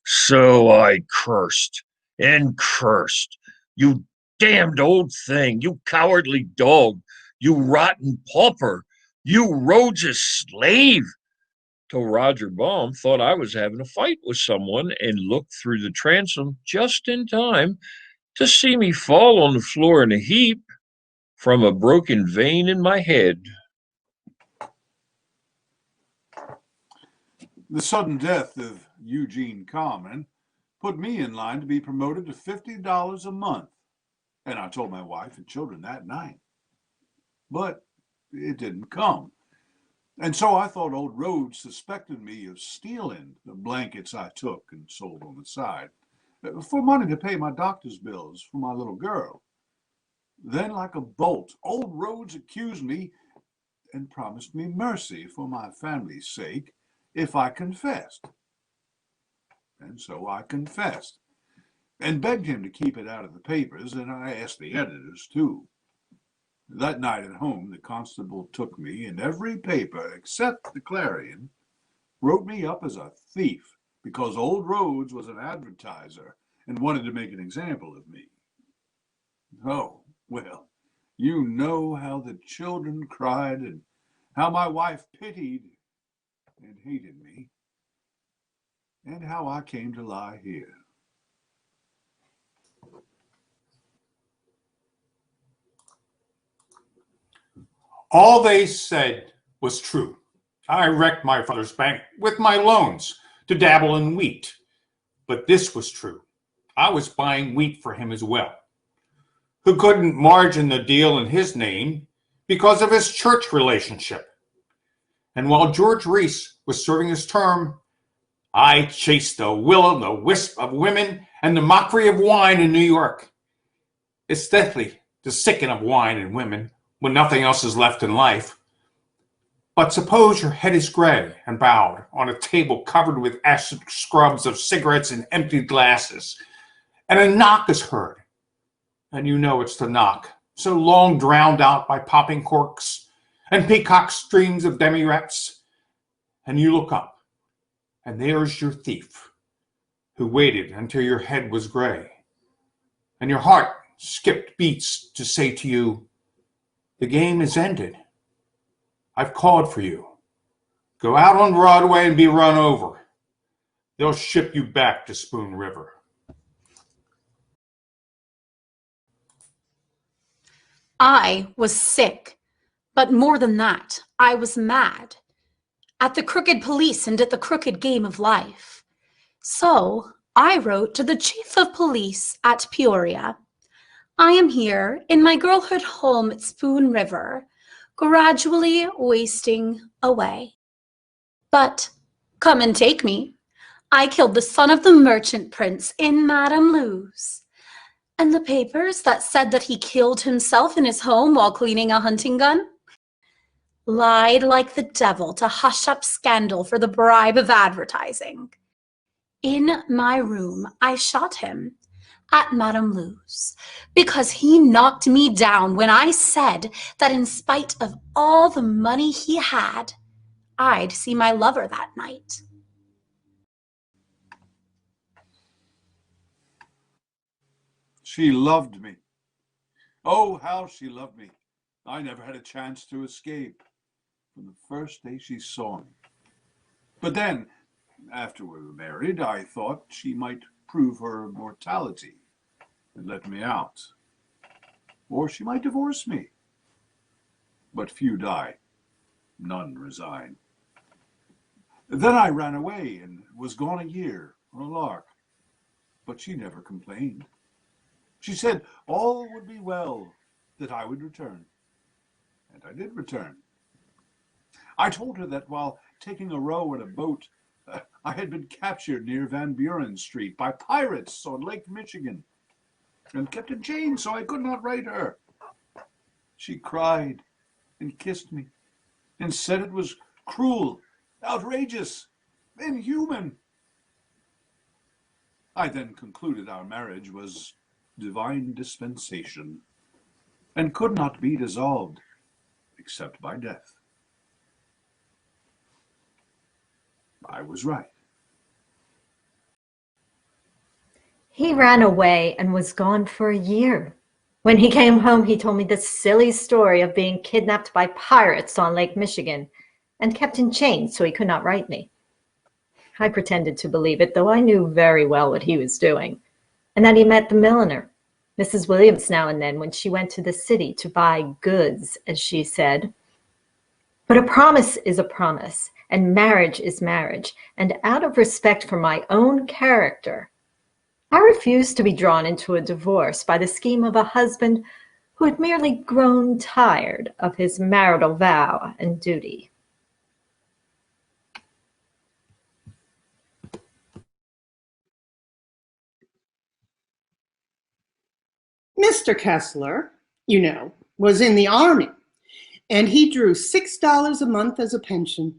Speaker 5: So I cursed and cursed. You damned old thing, you cowardly dog, you rotten pauper, you Rhodes's slave. Till Roger Baum thought I was having a fight with someone and looked through the transom just in time to see me fall on the floor in a heap from a broken vein in my head.
Speaker 7: The sudden death of Eugene Carman put me in line to be promoted to $50 a month, and I told my wife and children that night. But it didn't come. And so I thought old Rhodes suspected me of stealing the blankets I took and sold on the side for money to pay my doctor's bills for my little girl. Then, like a bolt, old Rhodes accused me and promised me mercy for my family's sake if I confessed. And so I confessed and begged him to keep it out of the papers, and I asked the editors too. That night at home, the constable took me, and every paper except the Clarion wrote me up as a thief because old Rhodes was an advertiser and wanted to make an example of me. Oh, well, you know how the children cried and how my wife pitied and hated me, and how I came to lie here.
Speaker 2: All they said was true. I wrecked my father's bank with my loans to dabble in wheat. But this was true. I was buying wheat for him as well, who couldn't margin the deal in his name because of his church relationship. And while George Reece was serving his term, I chased the will o' the wisp of women and the mockery of wine in New York. It's deathly to sicken of wine and women when nothing else is left in life. But suppose your head is gray and bowed on a table covered with acid scrubs of cigarettes and empty glasses, and a knock is heard, and you know it's the knock, so long drowned out by popping corks and peacock streams of demi-rats, and you look up, and there's your thief, who waited until your head was gray, and your heart skipped beats to say to you, the game is ended. I've called for you. Go out on Broadway and be run over. They'll ship you back to Spoon River.
Speaker 13: I was sick, but more than that, I was mad at the crooked police and at the crooked game of life. So I wrote to the chief of police at Peoria. I am here in my girlhood home at Spoon River, gradually wasting away. But come and take me. I killed the son of the merchant prince in Madame Lou's. And the papers that said that he killed himself in his home while cleaning a hunting gun lied like the devil to hush up scandal for the bribe of advertising. In my room, I shot him at Madame Lou's because he knocked me down when I said that in spite of all the money he had, I'd see my lover that night.
Speaker 7: She loved me. Oh, how she loved me. I never had a chance to escape from the first day she saw me. But then, after we were married, I thought she might prove her mortality and let me out. Or she might divorce me. But few die, none resign. Then I ran away and was gone a year on a lark. But she never complained. She said all would be well, that I would return. And I did return. I told her that while taking a row in a boat, I had been captured near Van Buren Street by pirates on Lake Michigan and kept in chains so I could not write her. She cried and kissed me and said it was cruel, outrageous, inhuman. I then concluded our marriage was divine dispensation and could not be dissolved except by death. I was right.
Speaker 6: He ran away and was gone for a year. When he came home, he told me the silly story of being kidnapped by pirates on Lake Michigan and kept in chains so he could not write me. I pretended to believe it, though I knew very well what he was doing, and that he met the milliner, Mrs. Williams, now and then when she went to the city to buy goods, as she said. But a promise is a promise, and marriage is marriage, and out of respect for my own character, I refused to be drawn into a divorce by the scheme of a husband who had merely grown tired of his marital vow and duty.
Speaker 12: Mr. Kessler, you know, was in the army, and he drew $6 a month as a pension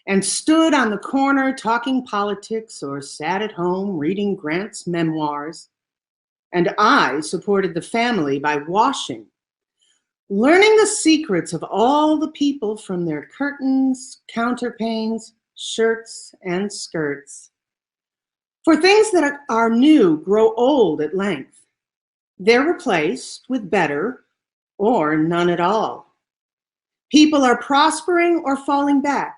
Speaker 12: and stood on the corner talking politics or sat at home reading Grant's memoirs. And I supported the family by washing, learning the secrets of all the people from their curtains, counterpanes, shirts, and skirts. For things that are new grow old at length. They're replaced with better or none at all. People are prospering or falling back,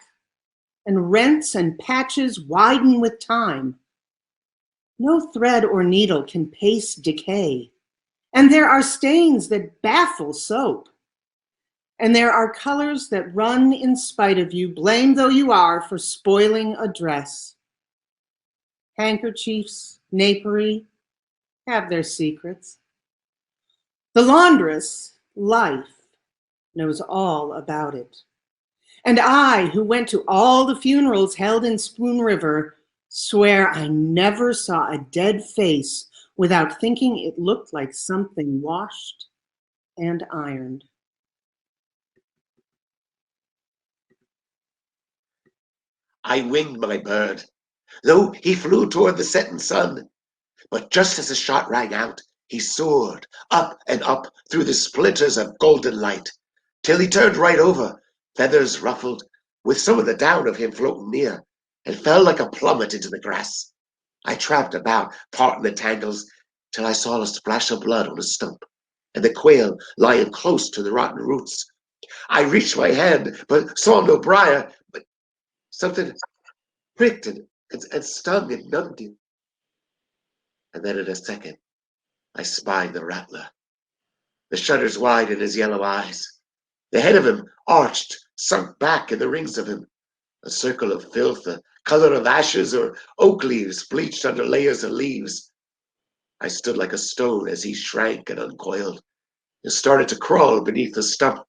Speaker 12: and rents and patches widen with time. No thread or needle can pace decay, and there are stains that baffle soap. And there are colors that run in spite of you, blamed though you are for spoiling a dress. Handkerchiefs, napery, have their secrets. The laundress, life, knows all about it. And I, who went to all the funerals held in Spoon River, swear I never saw a dead face Without thinking, it looked like something washed and ironed.
Speaker 1: I winged my bird, though he flew toward the setting sun. But just as the shot rang out, he soared up and up through the splinters of golden light, till he turned right over, feathers ruffled, with some of the down of him floating near, and fell like a plummet into the grass. I tramped about, parting the tangles, till I saw a splash of blood on a stump, and the quail lying close to the rotten roots. I reached my hand, but saw no briar, but something pricked and stung and numbed him. And then in a second, I spied the rattler, the shutters wide in his yellow eyes, the head of him arched, sunk back in the rings of him, a circle of filth, the color of ashes or oak leaves bleached under layers of leaves. I stood like a stone as he shrank and uncoiled, and started to crawl beneath the stump,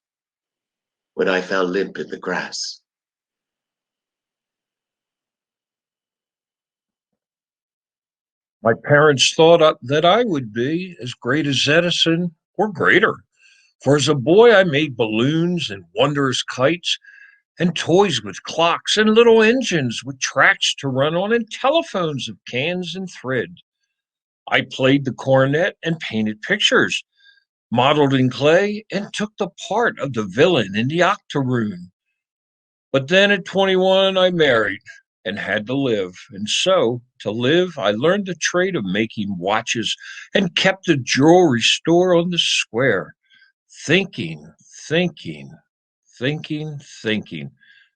Speaker 1: when I fell limp in the grass.
Speaker 5: My parents thought that I would be as great as Edison or greater. For as a boy, I made balloons and wondrous kites and toys with clocks and little engines with tracks to run on and telephones of cans and thread. I played the cornet and painted pictures, modeled in clay, and took the part of the villain in the octoroon. But then at 21, I married and had to live. And so, to live, I learned the trade of making watches and kept a jewelry store on the square. Thinking.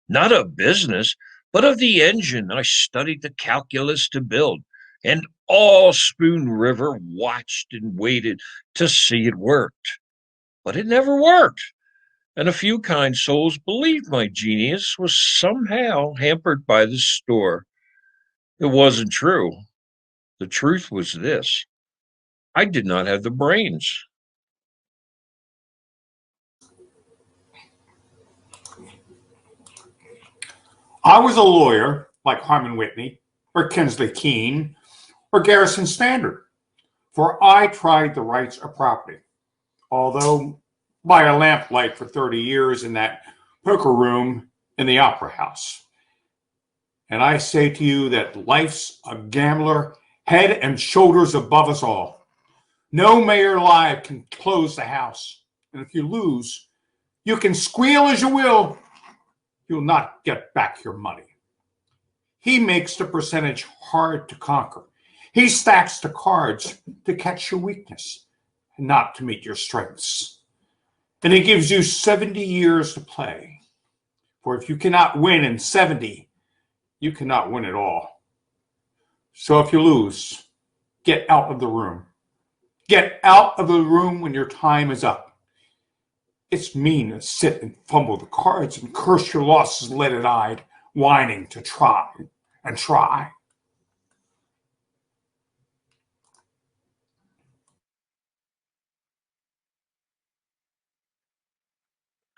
Speaker 5: Not of business, but of the engine I studied the calculus to build. And all Spoon River watched and waited to see it worked. But it never worked. And a few kind souls believed my genius was somehow hampered by the store. It wasn't true. The truth was this: I did not have the brains.
Speaker 2: I was a lawyer like Harmon Whitney or Kinsley Keene or Garrison Standard, for I tried the rights of property, although by a lamplight for 30 years in that poker room in the Opera House. And I say to you that life's a gambler head and shoulders above us all. No mayor alive can close the house. And if you lose, you can squeal as you will, you'll not get back your money. He makes the percentage hard to conquer. He stacks the cards to catch your weakness and not to meet your strengths. And he gives you 70 years to play. For if you cannot win in 70, you cannot win at all. So if you lose, get out of the room. Get out of the room when your time is up. It's mean to sit and fumble the cards and curse your losses leaded-eyed, whining to try and try.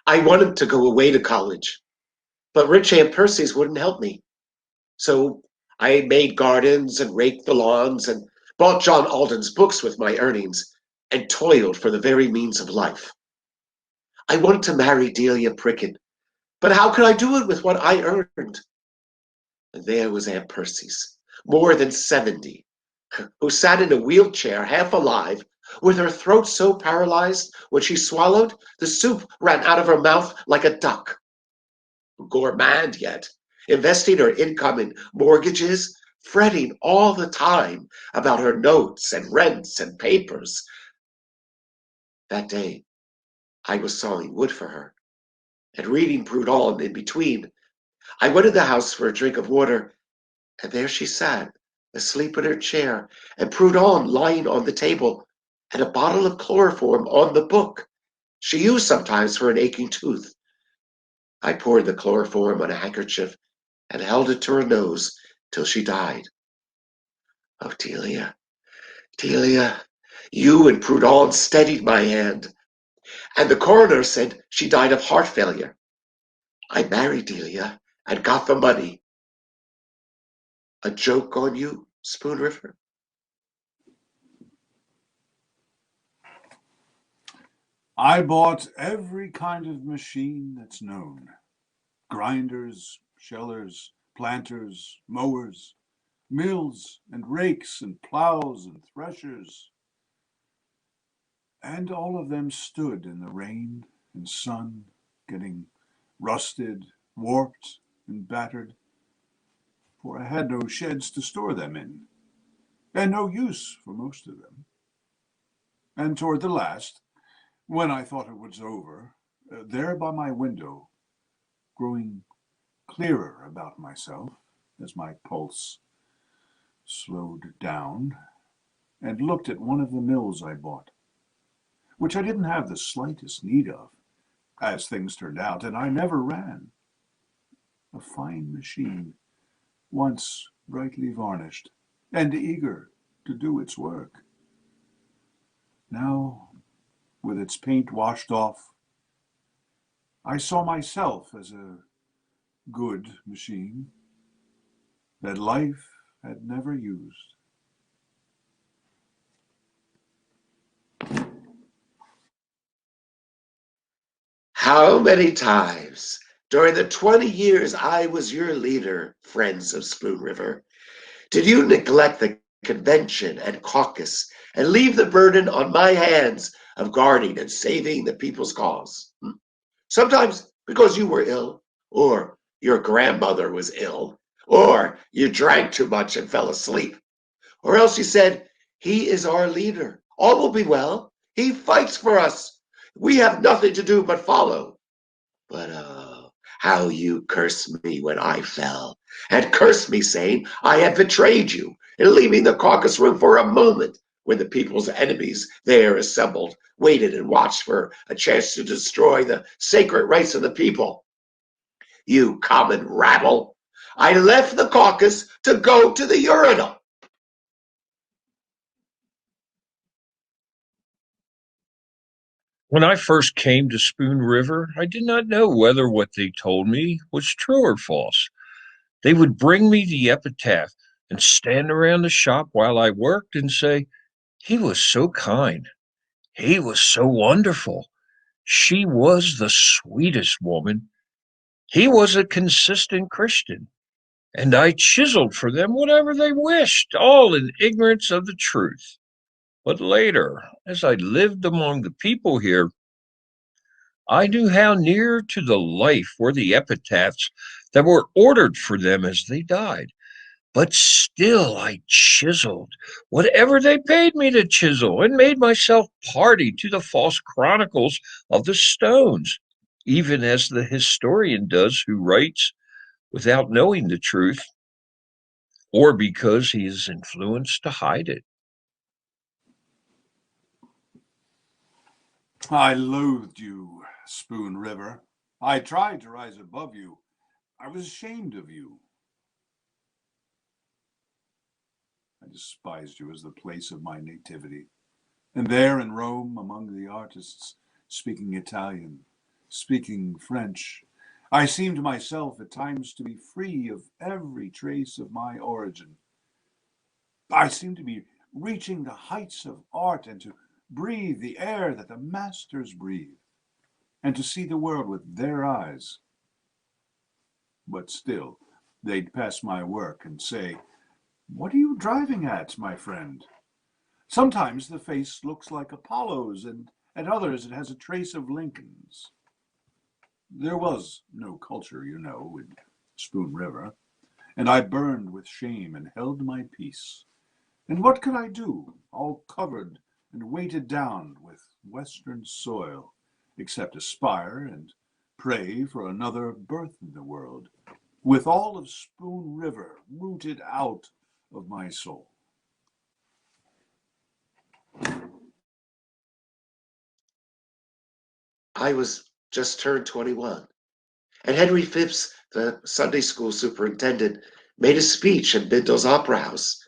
Speaker 1: I wanted to go away to college, but rich Aunt Percy's wouldn't help me. So I made gardens and raked the lawns and bought John Alden's books with my earnings and toiled for the very means of life. I wanted to marry Delia Prickett, but how could I do it with what I earned? And there was Aunt Percy's, more than 70, who sat in a wheelchair half alive, with her throat so paralyzed when she swallowed, the soup ran out of her mouth like a duck. Gourmand yet, investing her income in mortgages, fretting all the time about her notes and rents and papers. That day, I was sawing wood for her and reading Proudhon in between. I went in the house for a drink of water, and there she sat, asleep in her chair, and Proudhon lying on the table, and a bottle of chloroform on the book she used sometimes for an aching tooth. I poured the chloroform on a handkerchief and held it to her nose till she died. Oh, Delia, Delia, you and Proudhon steadied my hand, and the coroner said she died of heart failure. I married Delia and got the money. A joke on you, Spoon River?
Speaker 7: I bought every kind of machine that's known. Grinders, shellers, planters, mowers, mills and rakes and plows and threshers. And all of them stood in the rain and sun, getting rusted, warped, and battered, for I had no sheds to store them in, and no use for most of them. And toward the last, when I thought it was over, there by my window, growing clearer about myself as my pulse slowed down, and looked at one of the mills I bought, which I didn't have the slightest need of, as things turned out, and I never ran. A fine machine, once brightly varnished and eager to do its work. Now, with its paint washed off, I saw myself as a good machine that life had never used.
Speaker 1: How many times during the 20 years I was your leader, friends of Spoon River, did you neglect the convention and caucus and leave the burden on my hands of guarding and saving the people's cause? Sometimes because you were ill, or your grandmother was ill, or you drank too much and fell asleep, or else you said, he is our leader. All will be well. He fights for us. We have nothing to do but follow. But how you cursed me when I fell, and cursed me saying I had betrayed you, and leaving the caucus room for a moment when the people's enemies there assembled, waited and watched for a chance to destroy the sacred rights of the people. You common rabble, I left the caucus to go to the urinal.
Speaker 5: When I first came to Spoon River, I did not know whether what they told me was true or false. They would bring me the epitaph and stand around the shop while I worked and say, he was so kind. He was so wonderful. She was the sweetest woman. He was a consistent Christian. And I chiseled for them whatever they wished, all in ignorance of the truth. But later, as I lived among the people here, I knew how near to the life were the epitaphs that were ordered for them as they died. But still I chiseled whatever they paid me to chisel, and made myself party to the false chronicles of the stones, even as the historian does who writes without knowing the truth, or because he is influenced to hide it.
Speaker 7: I loathed you, Spoon River. I tried to rise above you. I was ashamed of you. I despised you as the place of my nativity. And there in Rome, among the artists, speaking Italian, speaking French, I seemed myself at times to be free of every trace of my origin. I seemed to be reaching the heights of art and to breathe the air that the masters breathe, and to see the world with their eyes. But still, they'd pass my work and say, what are you driving at, my friend? Sometimes the face looks like Apollo's, and at others it has a trace of Lincoln's. There was no culture, you know, in Spoon River, and I burned with shame and held my peace. And what could I do, all covered and weighted down with western soil, except aspire and pray for another birth in the world, with all of Spoon River rooted out of my soul?
Speaker 1: I was just turned 21, and Henry Phipps, the Sunday school superintendent, made a speech in Bindle's Opera House.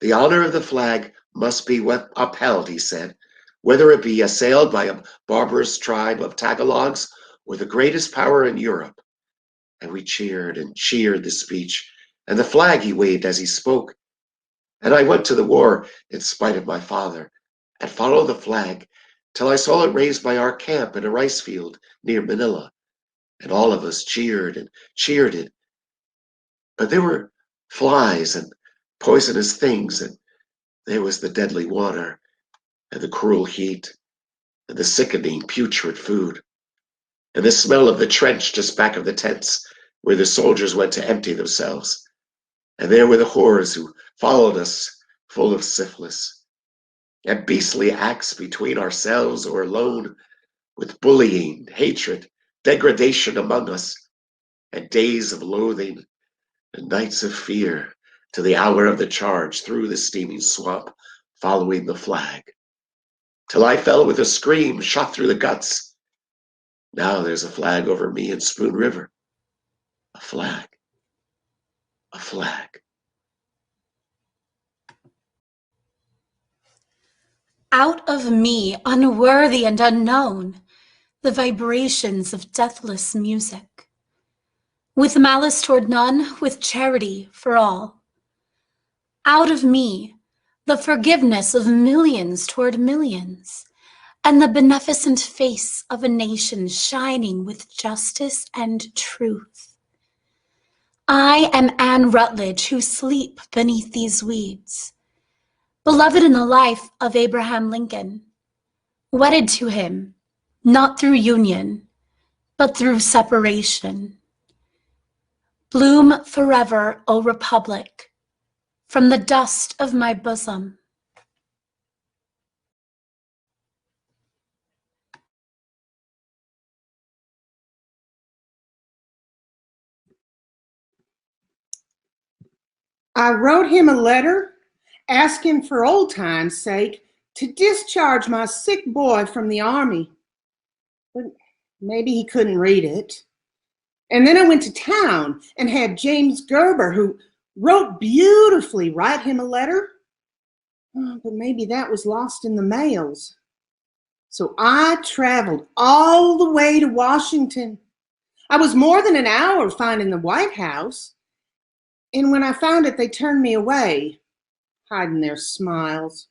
Speaker 1: The honor of the flag must be upheld, he said, whether it be assailed by a barbarous tribe of Tagalogs or the greatest power in Europe. And we cheered and cheered the speech, and the flag he waved as he spoke. And I went to the war in spite of my father, and followed the flag till I saw it raised by our camp in a rice field near Manila, and all of us cheered and cheered it. But there were flies and poisonous things, and there was the deadly water, and the cruel heat, and the sickening, putrid food, and the smell of the trench just back of the tents where the soldiers went to empty themselves. And there were the whores who followed us, full of syphilis, and beastly acts between ourselves or alone, with bullying, hatred, degradation among us, and days of loathing and nights of fear, to the hour of the charge through the steaming swamp, following the flag, till I fell with a scream, shot through the guts. Now there's a flag over me in Spoon River. A flag. A flag.
Speaker 13: Out of me, unworthy and unknown, the vibrations of deathless music. With malice toward none, with charity for all. Out of me, the forgiveness of millions toward millions, and the beneficent face of a nation shining with justice and truth. I am Anne Rutledge, who sleep beneath these weeds, beloved in the life of Abraham Lincoln, wedded to him, not through union, but through separation. Bloom forever, O Republic, from the dust of my bosom.
Speaker 12: I wrote him a letter asking for old time's sake to discharge my sick boy from the army. But maybe he couldn't read it. And then I went to town and had James Gerber, who wrote beautifully, write him a letter. Oh, but maybe that was lost in the mails. So I traveled all the way to Washington. I was more than an hour finding the White House. And when I found it, they turned me away, hiding their smiles.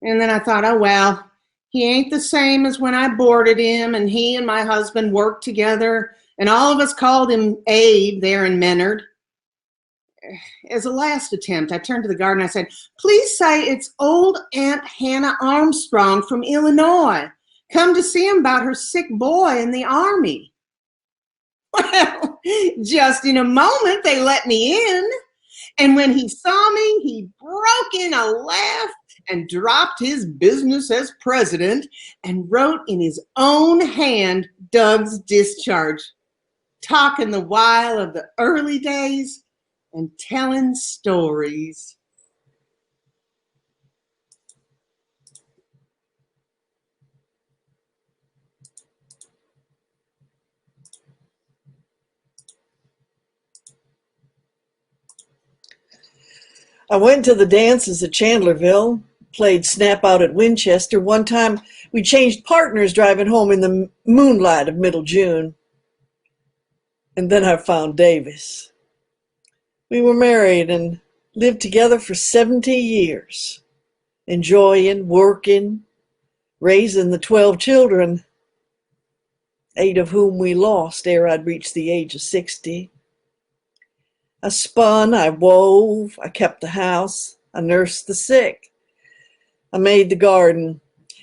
Speaker 12: And then I thought, oh, well, he ain't the same as when I boarded him, and he and my husband worked together, and all of us called him Abe there in Menard. As a last attempt, I turned to the guard and I said, please say it's old Aunt Hannah Armstrong from Illinois. Come to see him about her sick boy in the army. Well, just in a moment, they let me in. And when he saw me, he broke in a laugh and dropped his business as president and wrote in his own hand Doug's discharge, talking the while of the early days and telling stories.
Speaker 9: I went to the dances at Chandlerville, played Snap Out at Winchester. One time we changed partners driving home in the moonlight of middle June. And then I found Davis. We were married and lived together for 70 years, enjoying, working, raising the 12 children, 8 of whom we lost ere I'd reached the age of 60. I spun, I wove, I kept the house, I nursed the sick, I made the garden,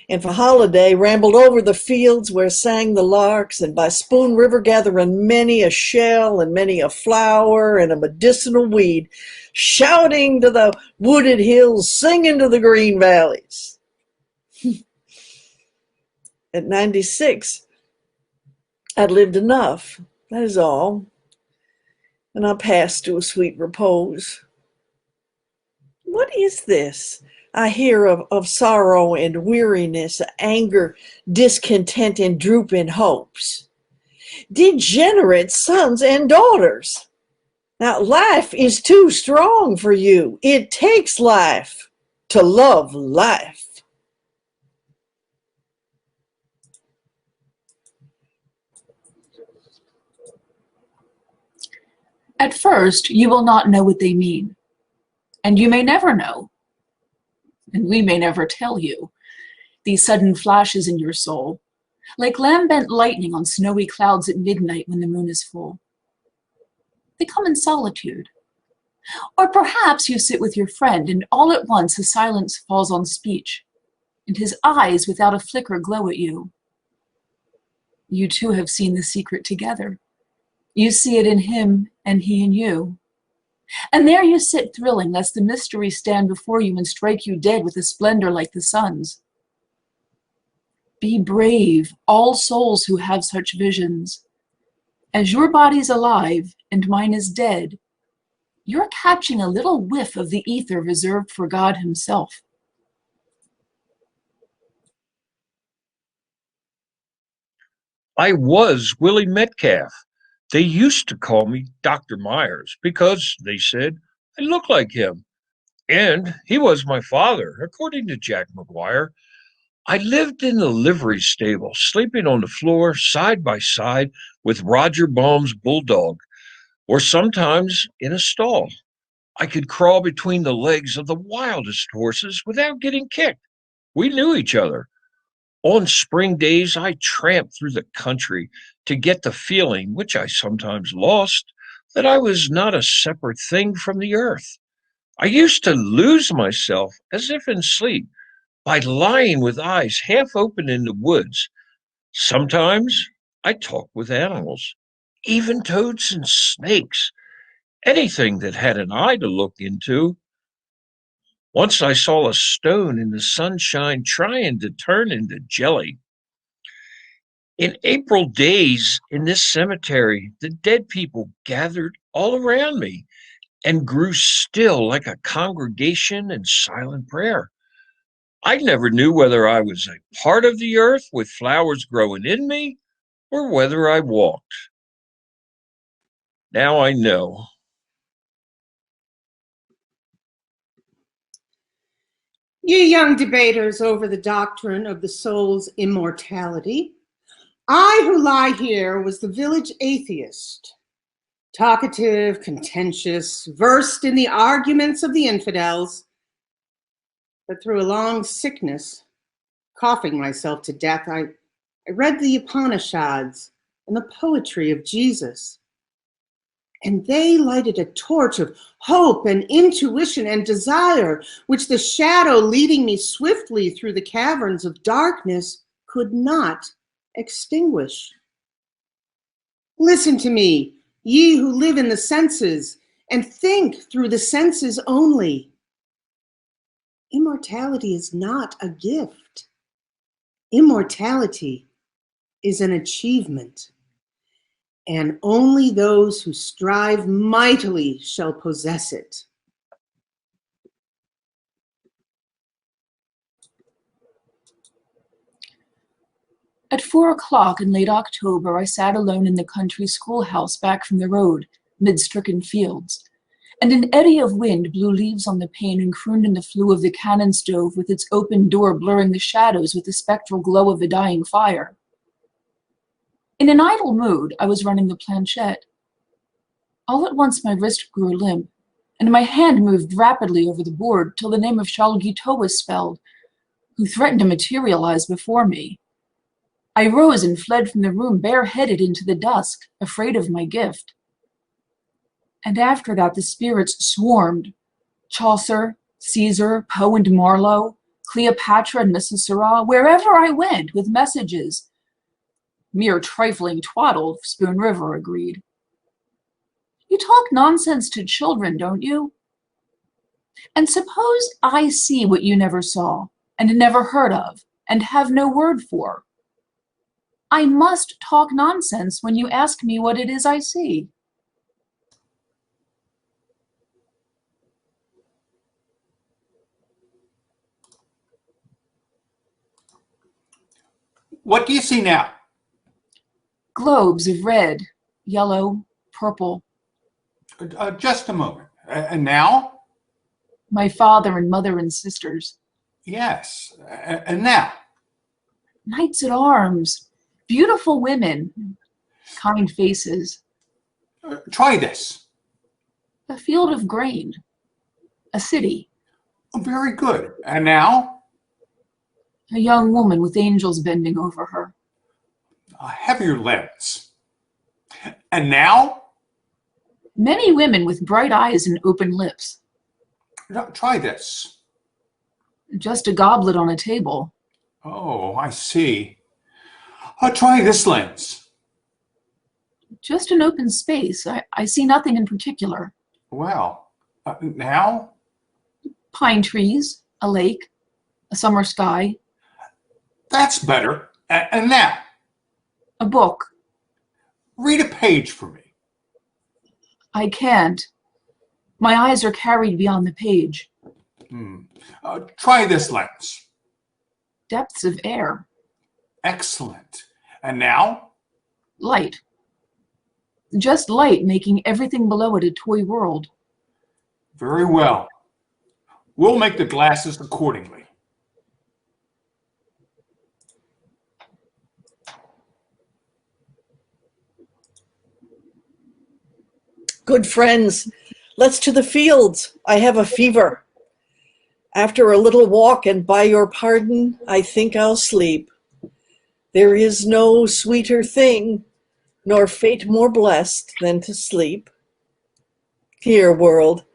Speaker 9: and for holiday rambled over the fields where sang the larks, and by Spoon River gathering many a shell and many a flower and a medicinal weed, shouting to the wooded hills, singing to the green valleys. At 96, I'd lived enough, that is all. And I passed to a sweet repose. What is this I hear of sorrow and weariness, anger, discontent, and drooping hopes? Degenerate sons and daughters. Now, life is too strong for you. It takes life to love life.
Speaker 11: At first, you will not know what they mean, and you may never know, and we may never tell you. these sudden flashes in your soul, like lambent lightning on snowy clouds at midnight when the moon is full. They come in solitude. Or perhaps you sit with your friend, and all at once a silence falls on speech, and his eyes without a flicker glow at you. You two have seen the secret together. You see it in him, and he in you. And there you sit thrilling, lest the mystery stand before you and strike you dead with a splendor like the sun's. Be brave, all souls who have such visions. As your body's alive and mine is dead, you're catching a little whiff of the ether reserved for God himself.
Speaker 5: I was Willie Metcalf. They used to call me Dr. Myers because, they said, I look like him. And he was my father, according to Jack McGuire. I lived in the livery stable, sleeping on the floor side by side with Roger Baum's bulldog, or sometimes in a stall. I could crawl between the legs of the wildest horses without getting kicked. We knew each other. On spring days, I tramped through the country to get the feeling, which I sometimes lost, that I was not a separate thing from the earth. I used to lose myself, as if in sleep, by lying with eyes half open in the woods. Sometimes I talked with animals, even toads and snakes, anything that had an eye to look into. Once I saw a stone in the sunshine trying to turn into jelly. In April days in this cemetery, the dead people gathered all around me and grew still like a congregation in silent prayer. I never knew whether I was a part of the earth with flowers growing in me or whether I walked. Now I know.
Speaker 12: You young debaters over the doctrine of the soul's immortality, I who lie here was the village atheist, talkative, contentious, versed in the arguments of the infidels, but through a long sickness, coughing myself to death, I read the Upanishads and the poetry of Jesus. And they lighted a torch of hope and intuition and desire, which the shadow leading me swiftly through the caverns of darkness could not extinguish. Listen to me, ye who live in the senses, and think through the senses only. Immortality is not a gift. Immortality is an achievement. And only those who strive mightily shall possess it.
Speaker 11: At 4 o'clock in late October, I sat alone in the country schoolhouse back from the road, mid stricken fields, and an eddy of wind blew leaves on the pane and crooned in the flue of the cannon stove with its open door blurring the shadows with the spectral glow of a dying fire. In an idle mood, I was running the planchette. All at once my wrist grew limp, and my hand moved rapidly over the board till the name of Charles Guiteau was spelled, who threatened to materialize before me. I rose and fled from the room bareheaded into the dusk, afraid of my gift. And after that the spirits swarmed. Chaucer, Caesar, Poe and Marlowe, Cleopatra and Mrs Seurat, wherever I went with messages. Mere trifling twaddle, Spoon River agreed. You talk nonsense to children, don't you? And suppose I see what you never saw, and never heard of, and have no word for. I must talk nonsense when you ask me what it is I see.
Speaker 2: What do you see now?
Speaker 11: Globes of red, yellow, purple.
Speaker 2: Just a moment. And now?
Speaker 11: My father and mother and sisters.
Speaker 2: Yes. And now?
Speaker 11: Knights at arms, beautiful women, kind faces.
Speaker 2: Try this.
Speaker 11: A field of grain, a city.
Speaker 2: Oh, very good. And now?
Speaker 11: A young woman with angels bending over her.
Speaker 2: A heavier lens. And now?
Speaker 11: Many women with bright eyes and open lips.
Speaker 2: Try this.
Speaker 11: Just a goblet on a table.
Speaker 2: Oh, I see. Try this lens.
Speaker 11: Just an open space. I see nothing in particular.
Speaker 2: Well, now?
Speaker 11: Pine trees, a lake, a summer sky.
Speaker 2: That's better. And now?
Speaker 11: A book.
Speaker 2: Read a page for me.
Speaker 11: I can't. My eyes are carried beyond the page.
Speaker 2: Try this lens.
Speaker 11: Depths of air.
Speaker 2: Excellent. And now?
Speaker 11: Light. Just light making everything below it a toy world.
Speaker 2: Very well. We'll make the glasses accordingly.
Speaker 9: Good friends, let's to the fields. I have a fever. After a little walk and by your pardon, I think I'll sleep. There is no sweeter thing, nor fate more blessed than to sleep. Here, world,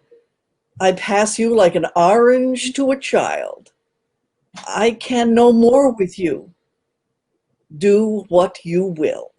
Speaker 9: I pass you like an orange to a child. I can no more with you. Do what you will.